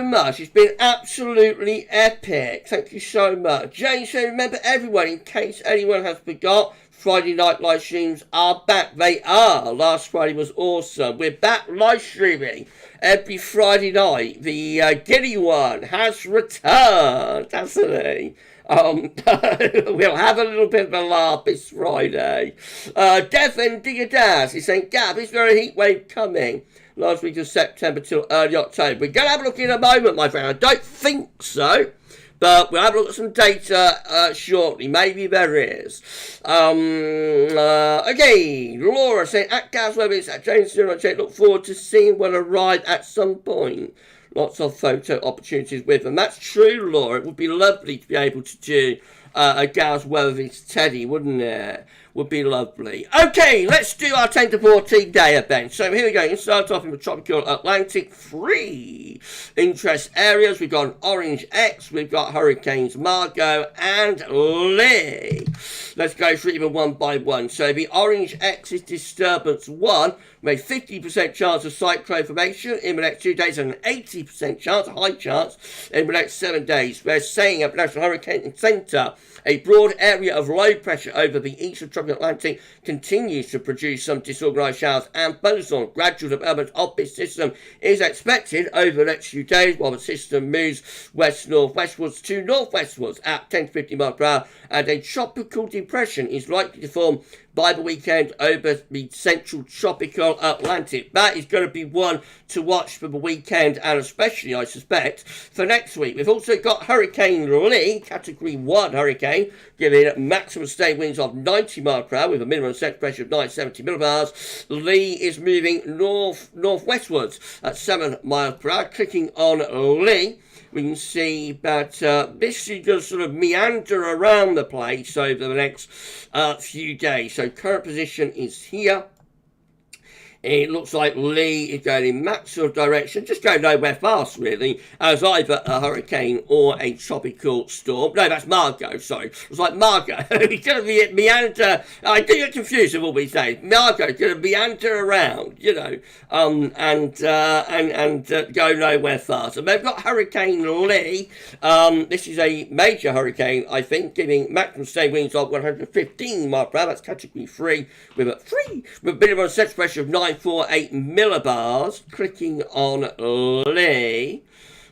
much. It's been absolutely epic. Thank you so much. James said, remember everyone, in case anyone has forgot, Friday night live streams are back. They are. Last Friday was awesome. We're back live streaming every Friday night. The giddy one has returned, hasn't he? We'll have a little bit of a laugh this Friday. Devin Diaz is saying, Gav, is there a heat wave coming? Last week of September till early October. We're going to have a look in a moment, my friend. I don't think so, but we'll have a look at some data shortly. Maybe there is. Okay, Laura saying, at GavsWeatherVids, at James Check, look forward to seeing one arrive at some point. Lots of photo opportunities with them. That's true, Laura. It would be lovely to be able to do a GavsWeatherVids teddy, wouldn't it? Would be lovely. Okay, let's do our 10 to 14 day event. So here we go. Let's start off in the tropical Atlantic. 3 interest areas. We've got Orange X. We've got Hurricanes Margot and Lee. Let's go through them one by one. So the Orange X is disturbance 1. With a 50% chance of cyclone formation in the next 2 days and an 80% chance, a high chance, in the next 7 days. They're saying at the National Hurricane Center, a broad area of low pressure over the eastern tropical tropical Atlantic continues to produce some disorganised showers and thunderstorms. Gradual development of this system is expected over the next few days while the system moves west-northwestwards to northwestwards at 10 to 50 miles per hour, and a tropical depression is likely to form by the weekend over the central tropical Atlantic. That is going to be one to watch for the weekend, and especially, I suspect, for next week. We've also got Hurricane Lee, Category 1 hurricane, giving maximum sustained winds of 90 miles per hour with a minimum set pressure of 970 millibars. Lee is moving northwestwards at 7 miles per hour. Clicking on Lee, we can see that this is going to sort of meander around the place over the next few days. So current position is here. It looks like Lee is going in maximum direction, just going nowhere fast, really, as either a hurricane or a tropical storm. No, that's Margot, sorry. It's like Margot. It's going to be meander. I do get confused with what we say. Margot is going to meander around, you know, and go nowhere fast. And they've got Hurricane Lee. This is a major hurricane, I think, giving maximum sustained winds of 115 miles per hour. That's Category 3 with a minimum set pressure of 948 millibars. Clicking on Lee,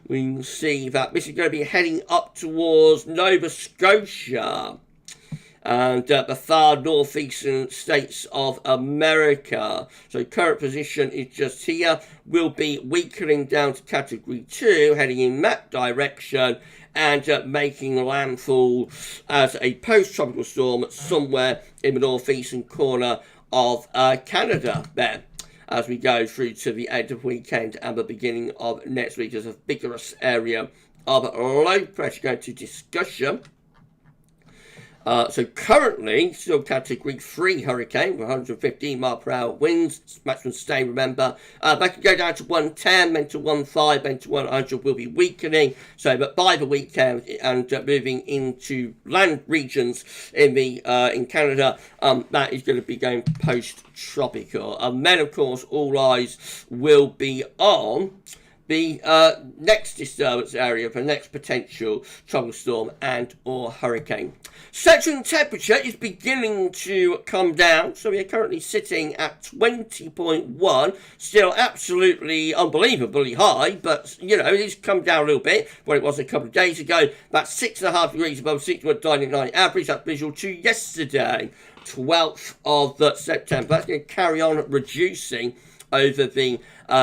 we can see that this is going to be heading up towards Nova Scotia and the far northeastern states of America. So current position is just here. Will be weakening down to Category 2, heading in that direction, and making landfall as a post-tropical storm somewhere in the northeastern corner of Canada there, as we go through to the end of the weekend and the beginning of next week. There's a vigorous area of low pressure going to discussion. So currently, still Category 3 hurricane with 115 mile per hour winds, maximum sustained, remember. They can go down to 110, then to 15, then to 100, will be weakening. So, but by the weekend and moving into land regions in Canada, that is going to be going post-tropical. And then, of course, all eyes will be on the next disturbance area for next potential tropical storm and or hurricane. Central temperature is beginning to come down, so we are currently sitting at 20.1, still absolutely unbelievably high, but you know, it's come down a little bit what it was a couple of days ago. That's 6.5 degrees above 61 dining night average. That's visual to yesterday, 12th of September. That's going to carry on reducing over the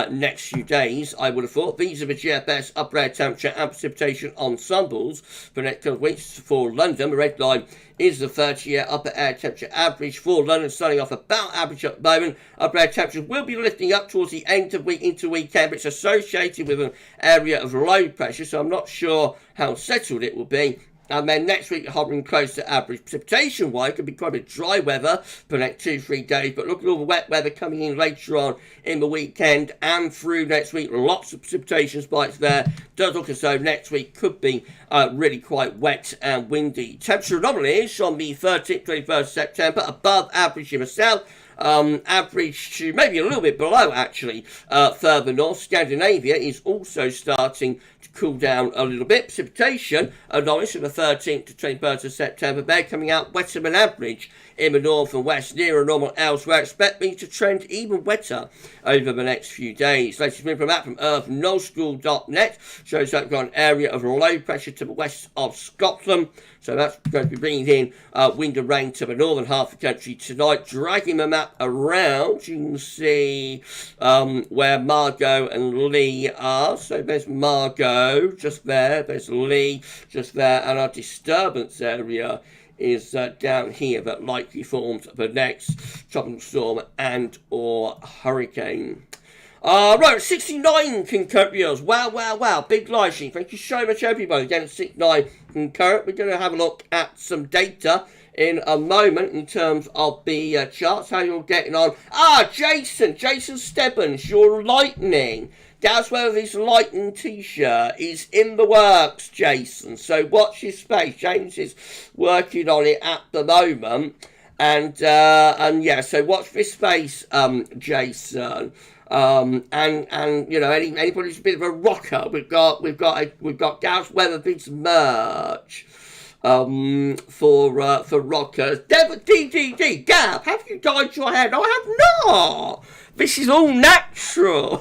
next few days, I would have thought. These are the GFS upper air temperature and precipitation ensembles for the next couple of weeks for London. The red line is the 30-year upper air temperature average for London, starting off about average at the moment. Upper air temperatures will be lifting up towards the end of week into weekend, but it's associated with an area of low pressure, so I'm not sure how settled it will be. And then next week, hovering close to average. Precipitation-wise, could be quite a bit dry weather for the next 2-3 days. But look at all the wet weather coming in later on in the weekend and through next week. Lots of precipitation spikes there. Does look as though next week could be really quite wet and windy. Temperature anomalies on the 13th, 21st September, above average in the south. Average to maybe a little bit below, actually, further north. Scandinavia is also starting to cool down a little bit. Precipitation anomalies from the 13th to 21st of September. They're coming out wetter than average in the north and west, nearer normal elsewhere. Expect these to trend even wetter over the next few days. Latest info map from earthnullschool.net shows that we've got an area of low pressure to the west of Scotland. So that's going to be bringing in wind and rain to the northern half of the country tonight. Dragging the map around, you can see where Margot and Lee are. So there's Margot just there, there's Lee just there, and our disturbance area is down here that likely forms the next tropical storm and or hurricane. Right, 69 concurrent viewers. Wow. Big live stream. Thank you so much, everybody. Again, 69 concurrent. We're going to have a look at some data in a moment in terms of the charts, how you're getting on. Jason Stebbins, your lightning. GavsWeatherVids lightning t-shirt is in the works, Jason. So watch your space. James is working on it at the moment. And yeah, so watch this space, Jason. And you know, anybody who's a bit of a rocker, we've got GavsWeatherVids merch. for rockers. DDD, Gav, have you dyed your hair? No, I have not. This is all natural.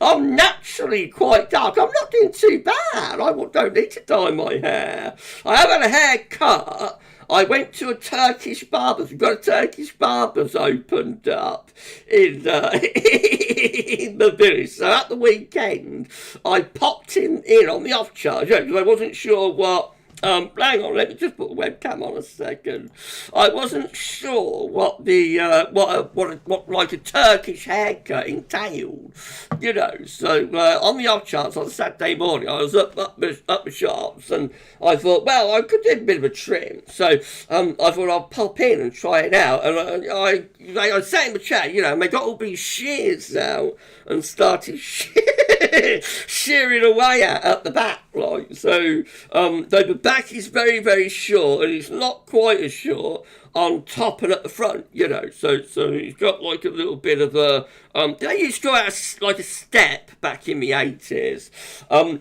I'm naturally quite dark. I'm not doing too bad. I don't need to dye my hair. I have had a haircut. I went to a Turkish barber's. We've got a Turkish barber's opened up in in the village. So at the weekend, I popped in on the off chance because I wasn't sure what. Hang on, let me just put the webcam on a second. I wasn't sure what the what like a Turkish haircut entailed, you know. So on the off chance, on Saturday morning, I was up my shops, and I thought, well, I could do a bit of a trim. So I thought I'd pop in and try it out. And I sat in the chair, you know, and they got all these shears out and started shearing away at the back, like so. Though the back is very, very short, and it's not quite as short on top and at the front, you know. So he's got like a little bit of a. They used to go out like a step back in the 80s.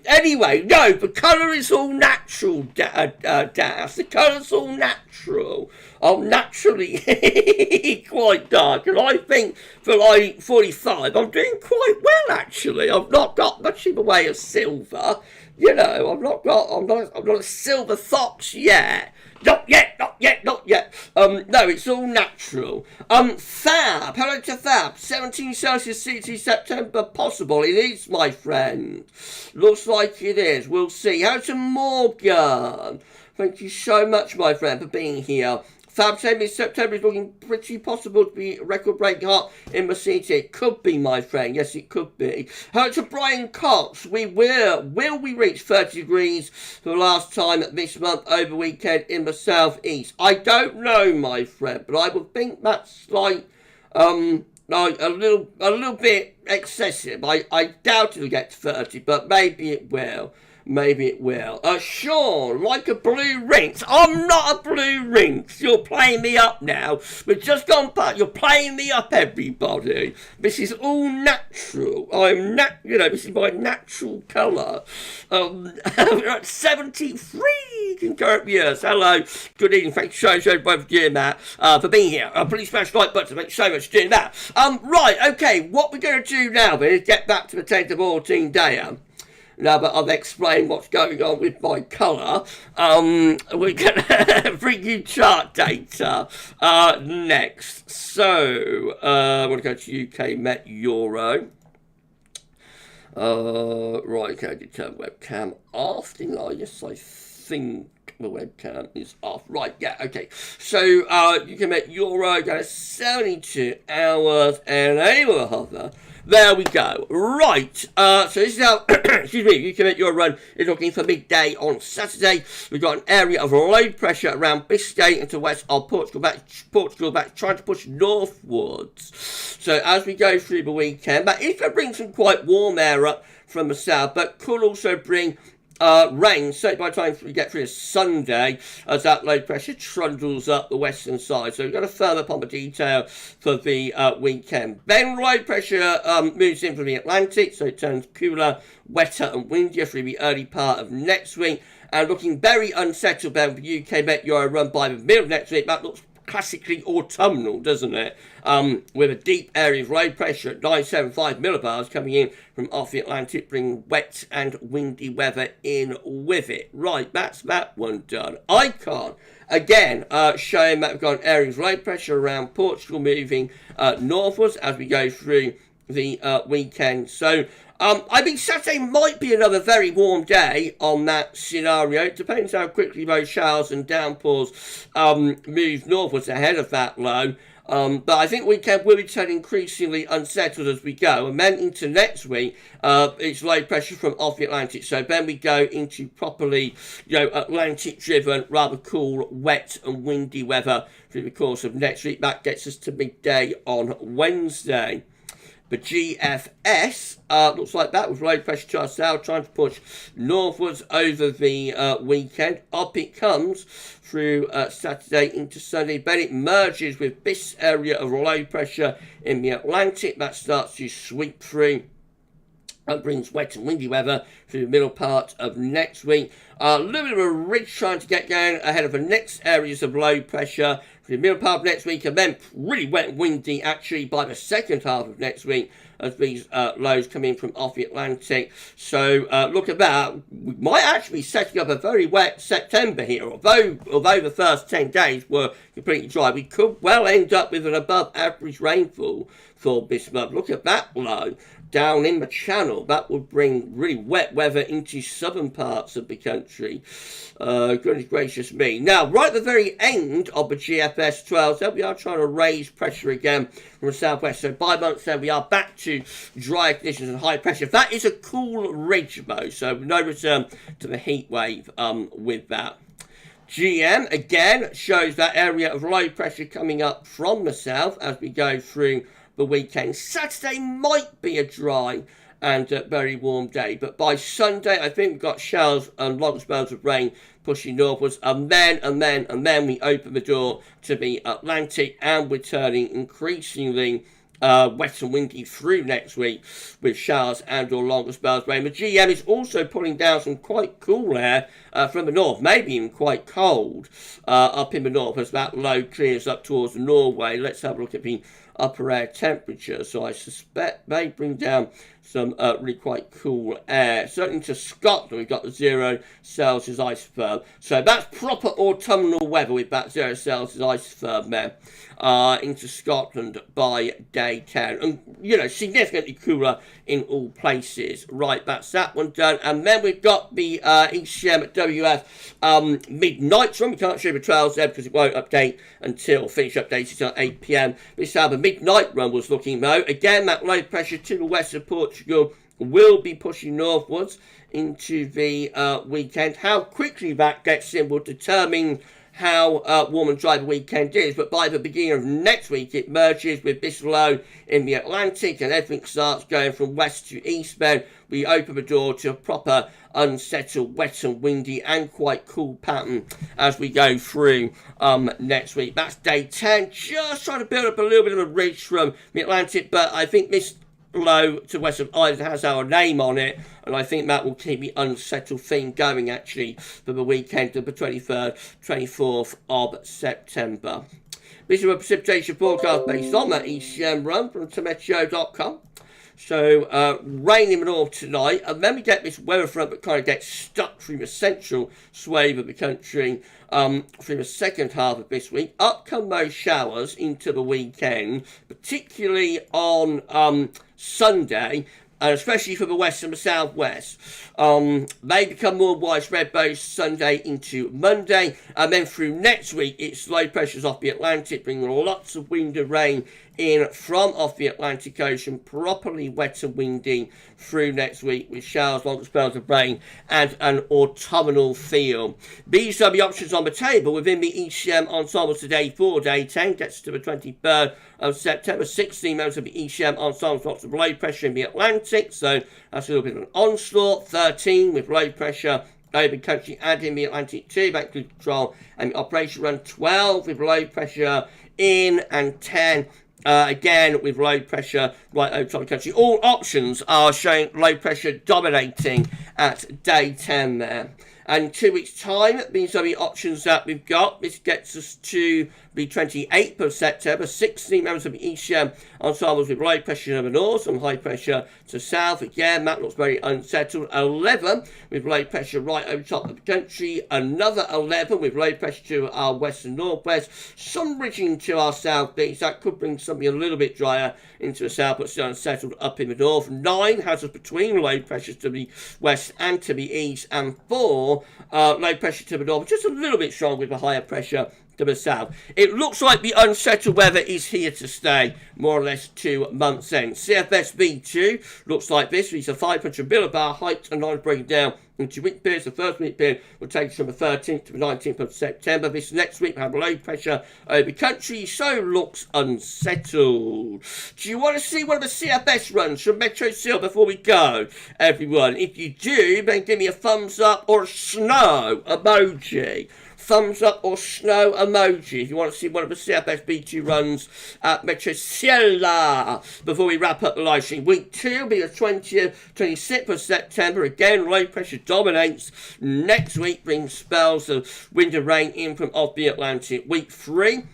Anyway, no, the colour is all natural, Das. The colour's all natural. I'm naturally quite dark, and I think for like 45, I'm doing quite well actually. I've not got much in the way of silver, you know. I'm not a silver fox yet. Not yet. No, it's all natural. Fab, hello to Fab. 17 Celsius, 60 September possible. It is, my friend. Looks like it is. We'll see. Hello to Morgan. Thank you so much, my friend, for being here. Fab saying September is looking pretty possible to be record-breaking hot in the city. It could be, my friend. Yes, it could be. Hello to Brian Cox. We will we reach 30 degrees for the last time this month over weekend in the southeast? I don't know, my friend, but I would think that's like a little bit excessive. I doubt it'll get to 30, but maybe it will. Maybe it will. Sean, like a blue rinse. I'm not a blue rinse. You're playing me up now. We've just gone past. You're playing me up, everybody. This is all natural. This is my natural colour. We're at 73 concurrent viewers. Hello. Good evening. Thanks so much for doing that. For being here. Please smash the like button. Thanks so much for doing that. Right, okay. What we're going to do now then is get back to the 10th of 14 day. Now that I've explained what's going on with my colour, we're going to bring you chart data next. So, I'm going to go to UK Met Euro. Right, okay, I did turn webcam off, didn't I? Yes, I think the webcam is off. Right, yeah, okay. So, you can Met Euro, go to 72 hours, and anywhere hover. There we go. Right. So this is how, excuse me, you can make your run. It's looking for midday on Saturday. We've got an area of low pressure around Biscay and to west of Portugal back trying to push northwards. So as we go through the weekend, that is going to bring some quite warm air up from the south, but could also bring rain, so by the time we get through Sunday, as that low pressure trundles up the western side. So we've got to firm up on the detail for the weekend. Then low pressure moves in from the Atlantic, so it turns cooler, wetter and windier through the early part of next week. And looking very unsettled then for the UK Met Euro run by the middle of next week. That looks classically autumnal, doesn't it? With a deep area of low pressure at 975 millibars coming in from off the Atlantic, bringing wet and windy weather in with it. Right, that's that one done. Icon, again, showing that we've got an area of low pressure around Portugal moving northwards as we go through the weekend. So, I think Saturday might be another very warm day on that scenario. It depends how quickly those showers and downpours move northwards ahead of that low. But I think weekend will turn increasingly unsettled as we go. And then into next week, it's low pressure from off the Atlantic. So then we go into properly, Atlantic-driven, rather cool, wet and windy weather through the course of next week. That gets us to midday on Wednesday. The GFS looks like that with low pressure to our south, trying to push northwards over the weekend. Up it comes through Saturday into Sunday. Then it merges with this area of low pressure in the Atlantic. That starts to sweep through That brings wet and windy weather through the middle part of next week. A little bit of a ridge trying to get going ahead of the next areas of low pressure through the middle part of next week, and then really wet and windy actually by the second half of next week as these lows come in from off the Atlantic. So look at that. We might actually be setting up a very wet September here. Although the first 10 days were completely dry, we could well end up with an above average rainfall for this month. Look at that low down in the channel. That would bring really wet weather into southern parts of the country. Goodness gracious me. Now, right at the very end of the GFS 12, there we are trying to raise pressure again from the southwest. So by month end, we are back to dry conditions and high pressure. That is a cool ridge though, so no return to the heat wave with that. GM again shows that area of low pressure coming up from the south as we go through the weekend. Saturday might be a dry and very warm day, but by Sunday I think we've got showers and long spells of rain pushing northwards, and then we open the door to the Atlantic, and we're turning increasingly wet and windy through next week with showers and or longer spells of rain. The GM is also pulling down some quite cool air from the north, maybe even quite cold up in the north as that low clears up towards Norway. Let's have a look at the upper air temperature. So I suspect may bring down some really quite cool air. Certainly to Scotland, we've got the 0 Celsius iceberg. So that's proper autumnal weather with that 0 Celsius iceberg there into Scotland by day 10. And, you know, significantly cooler in all places. Right, that's that one done. And then we've got the ECM at WF midnight run. We can't show the trails there because it won't update until finish updated until 8 p.m. This is how the midnight run was looking though. Again, that low pressure to the west of Portugal will be pushing northwards into the weekend. How quickly that gets in will determine how warm and dry the weekend is, but by the beginning of next week it merges with this low in the Atlantic and everything starts going from west to east. Then we open the door to a proper unsettled, wet and windy and quite cool pattern as we go through next week. That's day 10, just trying to build up a little bit of a ridge from the Atlantic, but I think this low to west of Ireland has our name on it, and I think that will keep the unsettled theme going actually for the weekend of the 23rd, 24th of September. This is a precipitation forecast based on that ECM run from Meteociel.com. So rain in the north tonight, and then we get this weather front that kind of gets stuck through the central swathe of the country through the second half of this week. Up come those showers into the weekend, particularly on Sunday, and especially for the west and the southwest. They become more widespread both Sunday into Monday, and then through next week it's low pressures off the Atlantic, bringing lots of wind and rain in from off the Atlantic Ocean, properly wet and windy through next week with showers, long spells of rain and an autumnal feel. These are the options on the table within the ECM ensembles today for day 10, gets to the 23rd of September. 16 members of the ECM ensembles, lots of low pressure in the Atlantic, so that's a little bit of an onslaught. 13 with low pressure over the country and in the Atlantic too, that includes control and the operation run. 12 with low pressure in, and 10 again with low pressure right over top of the country. All options are showing low pressure dominating at day 10 there. And in 2 weeks' time, these are the options that we've got. This gets us to the 28th of September. 16 members of the ECM ensembles with low pressure to the north and high pressure to south. Again, that looks very unsettled. 11 with low pressure right over top of the country. Another 11 with low pressure to our west and northwest. Some ridging to our southeast. That could bring something a little bit drier into the south, but still unsettled up in the north. 9 has us between low pressures to the west and to the east. And 4, low pressure to the north, just a little bit strong with the higher pressure to the south. It looks like the unsettled weather is here to stay, more or less 2 months in. CFS V2 looks like this. These are 500 millibar height and lines breaking down into week periods. The first week period will take us from the 13th to the 19th of September. This next week will have low pressure over the country, so looks unsettled. Do you want to see one of the CFS runs from Meteociel before we go, everyone? If you do, then give me a thumbs up or a snow emoji. thumbs up or snow emoji if you want to see one of the CFS V2 runs at Meteociel. Before we wrap up the live stream, week 2 will be the 20th, 26th of September. Again, low pressure dominates. Next week brings spells of wind and rain in from off the Atlantic. Week 3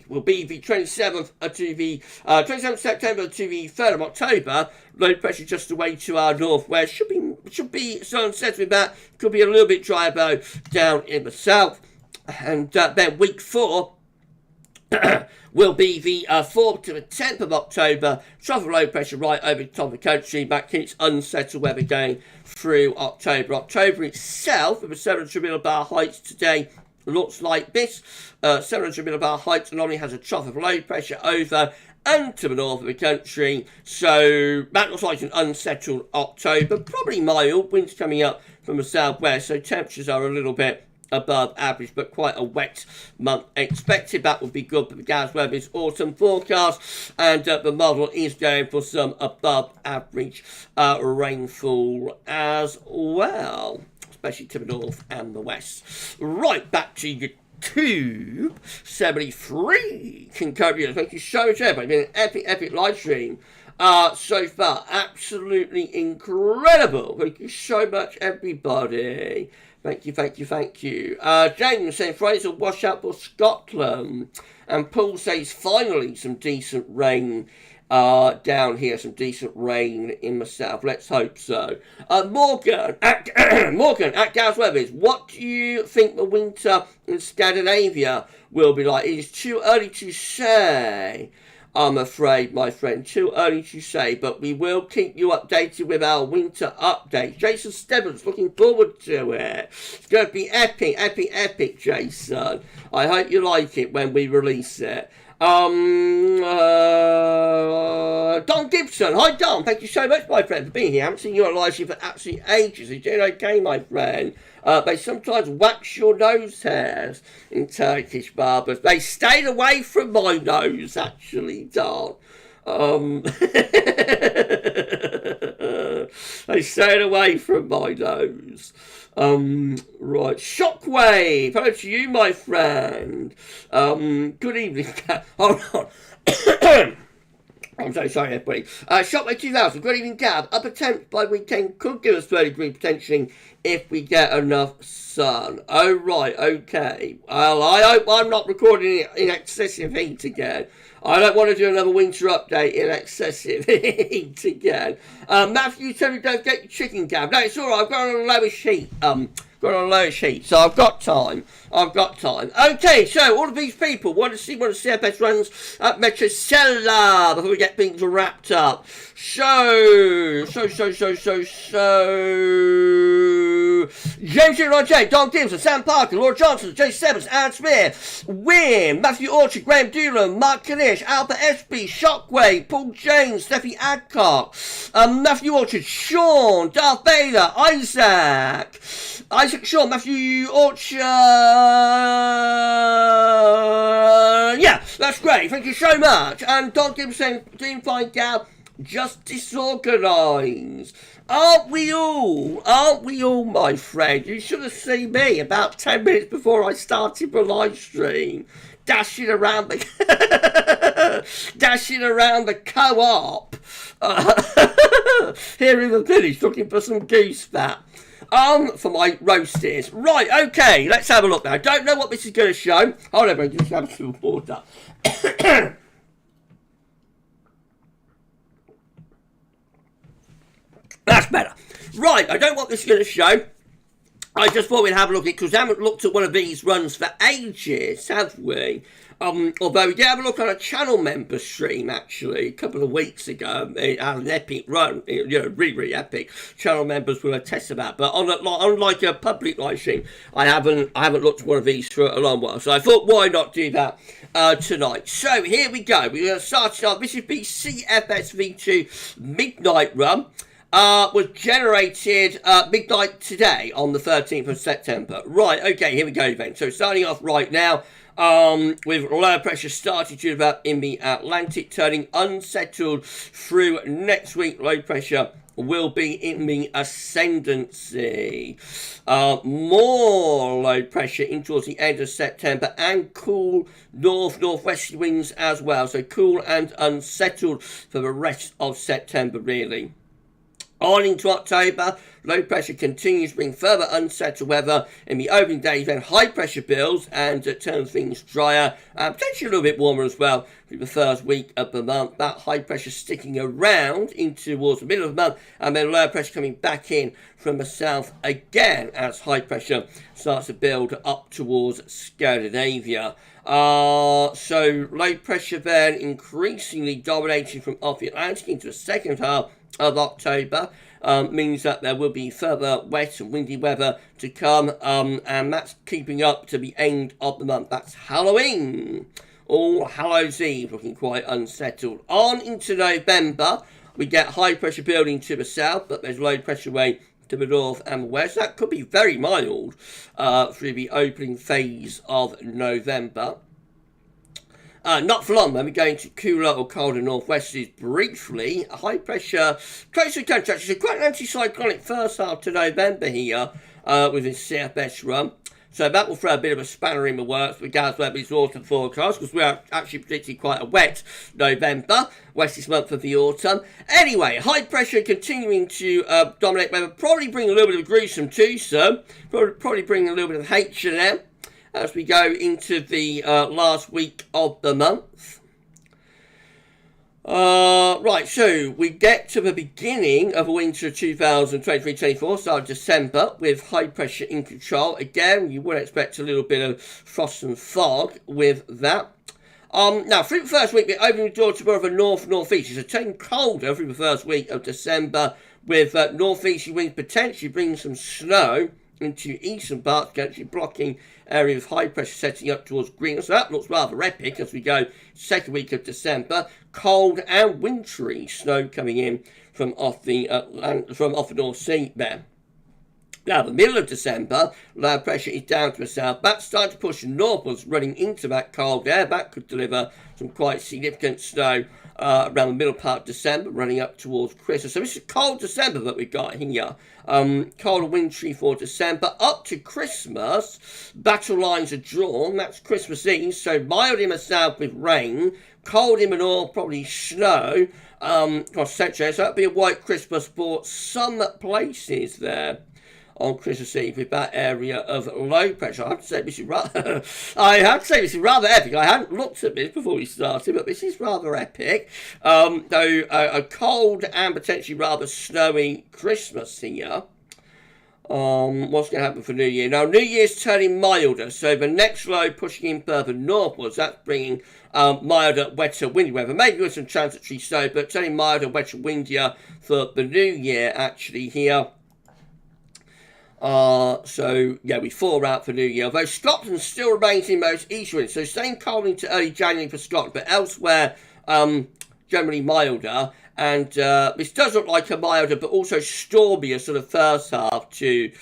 will be the 27th to the 27th September to the 3rd of October. Low pressure just away to our northwest. Should be sun sets with that. Could be a little bit dry though down in the south. And then week 4 will be the 4th to the 10th of October. Trough of low pressure right over the top of the country. That keeps unsettled weather going through October. October itself, with a 700 millibar heights today, looks like this. 700 millibar heights normally has a trough of low pressure over and to the north of the country. So that looks like an unsettled October. Probably mild. Winds coming up from the southwest. So temperatures are a little bit above average, but quite a wet month expected. That would be good for the GavsWeatherVids autumn forecast, and the model is going for some above average rainfall as well, especially to the north and the west. Right, back to YouTube 73 concurrent. Thank you so much, everybody. It's been an epic live stream so far. Absolutely incredible. Thank you so much, everybody. Thank you. James saying Fridays will wash out for Scotland. And Paul says finally some decent rain down here. Some decent rain in the south. Let's hope so. Morgan at GavsWeatherVids, what do you think the winter in Scandinavia will be like? It is too early to say, I'm afraid, my friend. Too early to say, but we will keep you updated with our winter updates. Jason Stebbins, looking forward to it. It's going to be epic, Jason. I hope you like it when we release it. Don Gibson. Hi, Don. Thank you so much, my friend, for being here. I haven't seen you on live stream for absolutely ages. Are you doing okay, my friend? They sometimes wax your nose hairs in Turkish barbers. They stayed away from my nose, actually, Don. They stayed away from my nose. Right, Shockwave, hello to you, my friend. Good evening. Hold on. I'm so sorry, everybody. Shockwave 2000, good evening, Gav. Upper temps by weekend could give us 30 degree potentially if we get enough sun. Oh, right, okay. Well, I hope I'm not recording it in excessive heat again. I don't want to do another winter update in excessive heat again. Matthew said you don't get your chicken, Gav. No, it's all right. I've got on a lower sheet. So I've got time. Okay, so all of these people want to see one of the CFS runs at Meteociel before we get things wrapped up. So James J, Don Gibson, Sam Parker, Lord Johnson, Jay Sevens, Anne Smith, Wim, Matthew Orchard, Graham Doolan, Mark Kanish, Albert Espy, Shockwave, Paul James, Steffi Adcock, Matthew Orchard, Sean, Darth Vader, Isaac Shaw, Matthew Orchard. Yeah, that's great. Thank you so much. And Don Gibson, doing fine, Gav. Just disorganised. Aren't we all, my friend? You should have seen me about 10 minutes before I started the live stream, dashing around the co-op here in the village, looking for some goose fat. For my roasties. Right, okay, let's have a look now. I don't know what this is going to show. Hold on, just have some water. That's better. Right, I don't know what this is going to show. I just thought we'd have a look at it because we haven't looked at one of these runs for ages, have we? Although we did have a look on a channel member stream actually a couple of weeks ago. It had an epic run, really epic. Channel members will attest to that. But unlike a public live stream, I haven't looked at one of these for a long while. So I thought, why not do that tonight? So here we go. We're going to start it off. This is the CFS V2 midnight run. Was generated midnight today on the 13th of September. Right, okay, here we go then. So starting off right now, with low pressure starting to develop in the Atlantic, turning unsettled through next week. Low pressure will be in the ascendancy. More low pressure in towards the end of September, and cool northwesterly winds as well. So cool and unsettled for the rest of September, really. On into October, low pressure continues to bring further unsettled weather in the opening days, then high pressure builds and turns things drier and potentially a little bit warmer as well through the first week of the month. That high pressure sticking around into towards the middle of the month, and then low pressure coming back in from the south again as high pressure starts to build up towards Scandinavia. So low pressure then increasingly dominating from off the Atlantic into the second half of October, means that there will be further wet and windy weather to come, and that's keeping up to the end of the month. That's Halloween. All Hallows Eve looking quite unsettled. On into November, we get high pressure building to the south, but there's low pressure away to the north and the west. That could be very mild through the opening phase of November. Not for long, then we're going to cooler or colder northwesterlies briefly. High pressure, close to country, actually, so quite an anticyclonic first half to November here with this CFS run. So that will throw a bit of a spanner in the works with GavsWeatherVids autumn forecast, because we are actually predicting quite a wet November, wettest month of the autumn. Anyway, high pressure continuing to dominate weather, probably bring a little bit of gruesome too, so probably bring a little bit of H&M as we go into the last week of the month. Right, so we get to the beginning of winter 2023-24, start of December, with high pressure in control. Again, you would expect a little bit of frost and fog with that. Now, through the first week, we're opening the door to more of a north-northeast. It's turning colder through the first week of December, with northeasterly winds potentially bringing some snow into eastern parts, actually blocking area of high pressure setting up towards Greenland. So that looks rather epic as we go second week of December. Cold and wintry snow coming in from off the North Sea there. Now, the middle of December, low pressure is down to the south. That's starting to push northwards, running into that cold air. That could deliver some quite significant snow around the middle part of December, running up towards Christmas. So this is a cold December that we've got here. Cold and wintry for December. Up to Christmas, battle lines are drawn. That's Christmas Eve, so mild in the south with rain. Cold in the north, probably snow across Central. So that'll be a white Christmas for some places there on Christmas Eve with that area of low pressure. I have to say this is rather epic. I hadn't looked at this before we started, but this is rather epic. Though a cold and potentially rather snowy Christmas here. What's going to happen for New Year? Now, New Year's turning milder, so the next low pushing in further northwards. That's bringing milder, wetter, windy weather. Maybe with some transitory snow, but turning milder, wetter, windier for the New Year actually here. So, yeah, we fall out for New Year. Although Scotland still remains in most east winds, so staying cold into early January for Scotland, but elsewhere, generally milder. And this does look like a milder, but also stormier sort of first half to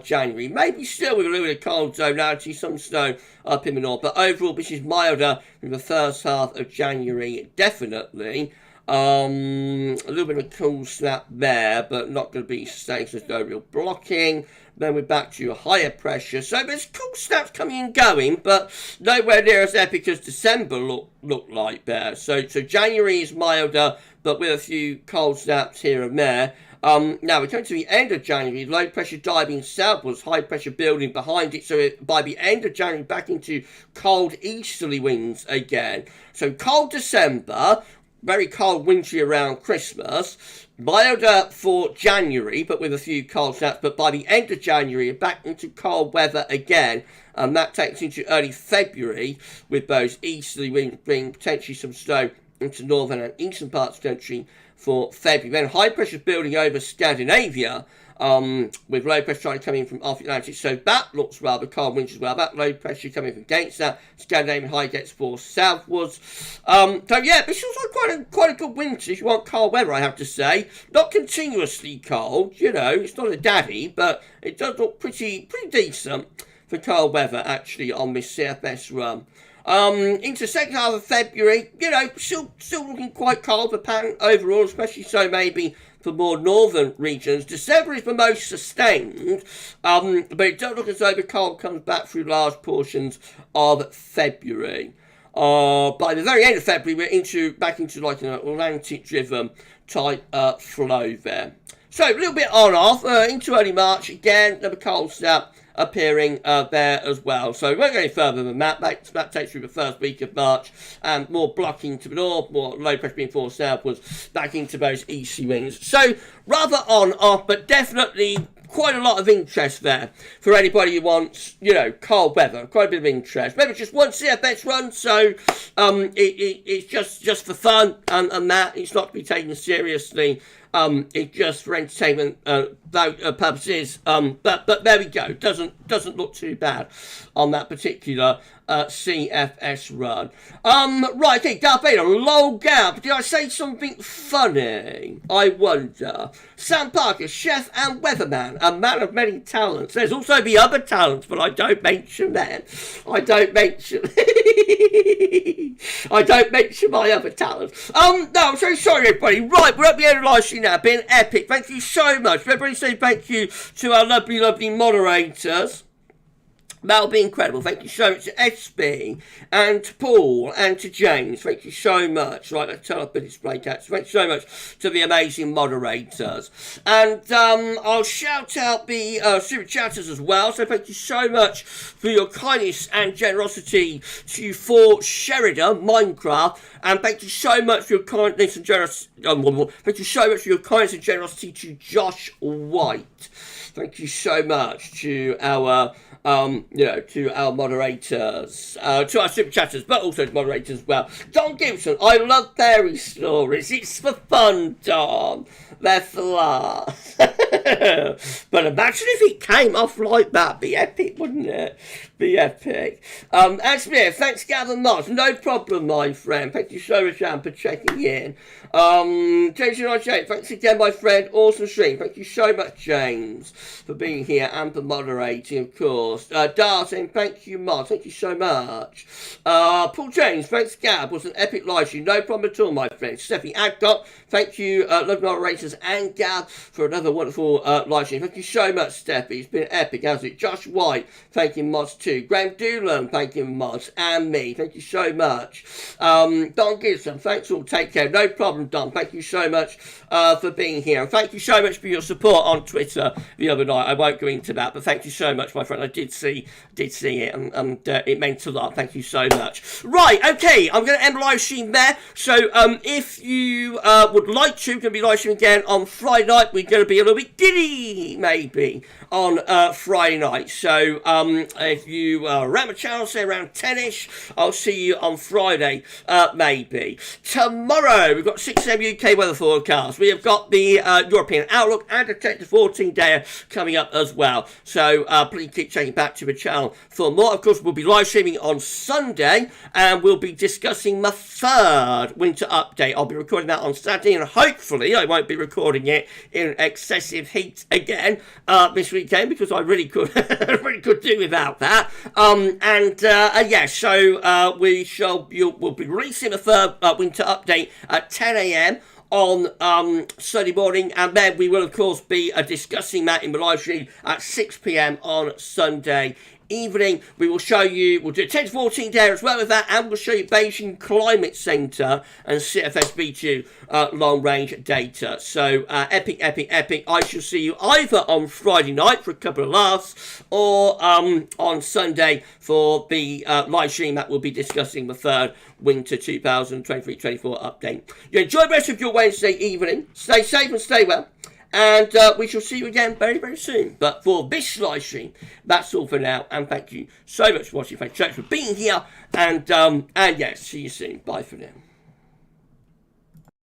January. Maybe still with a little bit of cold zonality, some snow up in the north. But overall, this is milder in the first half of January, definitely. A little bit of a cool snap there, but not going to be sustained, so there's no real blocking. Then we're back to higher pressure. So there's cool snaps coming and going, but nowhere near as epic as December looked like there. So January is milder, but with a few cold snaps here and there. Now we're coming to the end of January, low pressure diving southwards, high pressure building behind it. So by the end of January, back into cold easterly winds again. So cold December, very cold, wintry around Christmas. Milder for January, but with a few cold snaps. But by the end of January, back into cold weather again. And that takes into early February with those easterly winds bringing potentially some snow into northern and eastern parts of the country for February. Then high pressure building over Scandinavia, with low pressure trying to come in from off the Atlantic. So that looks rather cold winds as well. That low pressure coming from against that. Scandinavian high gets forced southwards. So yeah, this looks like quite a good winter if you want cold weather, I have to say. Not continuously cold, you know, it's not a daddy, but it does look pretty decent for cold weather, actually, on this CFS run. Into the second half of February, you know, still looking quite cold for pattern overall, especially so maybe for more northern regions. December is the most sustained, but it does look as though the cold comes back through large portions of February. By the very end of February, we're back into like an Atlantic-driven type flow there. So a little bit on off into early March again. The cold snap appearing there as well. So we won't go any further than that. That takes through the first week of March, and more blocking to the north, more low pressure being forced southwards back into those easterly winds. So rather on off, but definitely quite a lot of interest there for anybody who wants, you know, cold weather. Quite a bit of interest. Maybe just one CFS run, so it's just for fun and that. It's not to be taken seriously. It's just for entertainment purposes. But there we go. Doesn't look too bad on that particular CFS run. Right, okay, Darth Vader, long gap. Did I say something funny? I wonder. Sam Parker, chef and weatherman, a man of many talents. There's also the other talents, but I don't mention them. I don't mention my other talents. No, I'm so sorry, everybody. Right, we're at the end of the live stream now. Been epic. Thank you so much. Everybody say thank you to our lovely, lovely moderators. That'll be incredible. Thank you so much to SB and to Paul and to James. Thank you so much. Right, let's turn up the display capture. Thank you so much to the amazing moderators. And I'll shout out the super chatters as well. So thank you so much for your kindness and generosity to For Sheridan Minecraft. And thank you so much for your kindness and generosity. Thank you so much for your kindness and generosity to Josh White. Thank you so much to our to our moderators, to our super chatters, but also to moderators as well. Don Gibson, I love fairy stories. It's for fun, Don. They're for laughs. But imagine if it came off like that. Be epic, wouldn't it? Be epic. Asmir, thanks, Gavin Moss. No problem, my friend. Thank you so much, for checking in. James United, thanks again, my friend. Awesome stream. Thank you so much, James, for being here and for moderating, of course. Darcy, thank you, Moss. Thank you so much. Paul James, thanks, Gab. Was an epic live stream. No problem at all, my friend. Stephanie Adcock, thank you, love moderators and Gab, for another wonderful live stream. Thank you so much, Steffi. It's been epic, hasn't it? Josh White, thank you, Moss, too. Graham Doolan, thank you, Moss, and me. Thank you so much. Don Gibson, thanks all. Take care. No problem, Don. Thank you so much for being here. And thank you so much for your support on Twitter the other night. I won't go into that, but thank you so much, my friend. I did see it, and it meant a lot. Thank you so much. Right, okay, I'm going to end the live stream there. So if you would like to, we're going to be live streaming again on Friday night. We're going to be a little bit giddy, maybe, on Friday night. So if you are around the channel, say around 10ish, I'll see you on Friday, maybe. Tomorrow, we've got 6 AM UK weather forecast. We have got the European Outlook and a 10 to 14 day coming up as well. So please keep checking back to the channel for more. Of course, we'll be live streaming on Sunday, and we'll be discussing my third winter update. I'll be recording that on Saturday, and hopefully I won't be recording it in excessive heat again this weekend, because I really could do without that. Yeah, so we'll be releasing a third winter update at 10 AM on Sunday morning, and then we will of course be discussing that in the live stream at 6 PM on Sunday evening. We'll do a 10 to 14 day as well with that, and we'll show you Beijing Climate Centre and CFS V2 long range data. So epic. I shall see you either on Friday night for a couple of laughs, or on Sunday for the live stream that we'll be discussing the third winter 2023-24 update. You enjoy the rest of your Wednesday evening. Stay safe and stay well. And we shall see you again very, very soon. But for this live stream, that's all for now. And thank you so much for watching. Thank you so much for being here. And yeah, see you soon. Bye for now.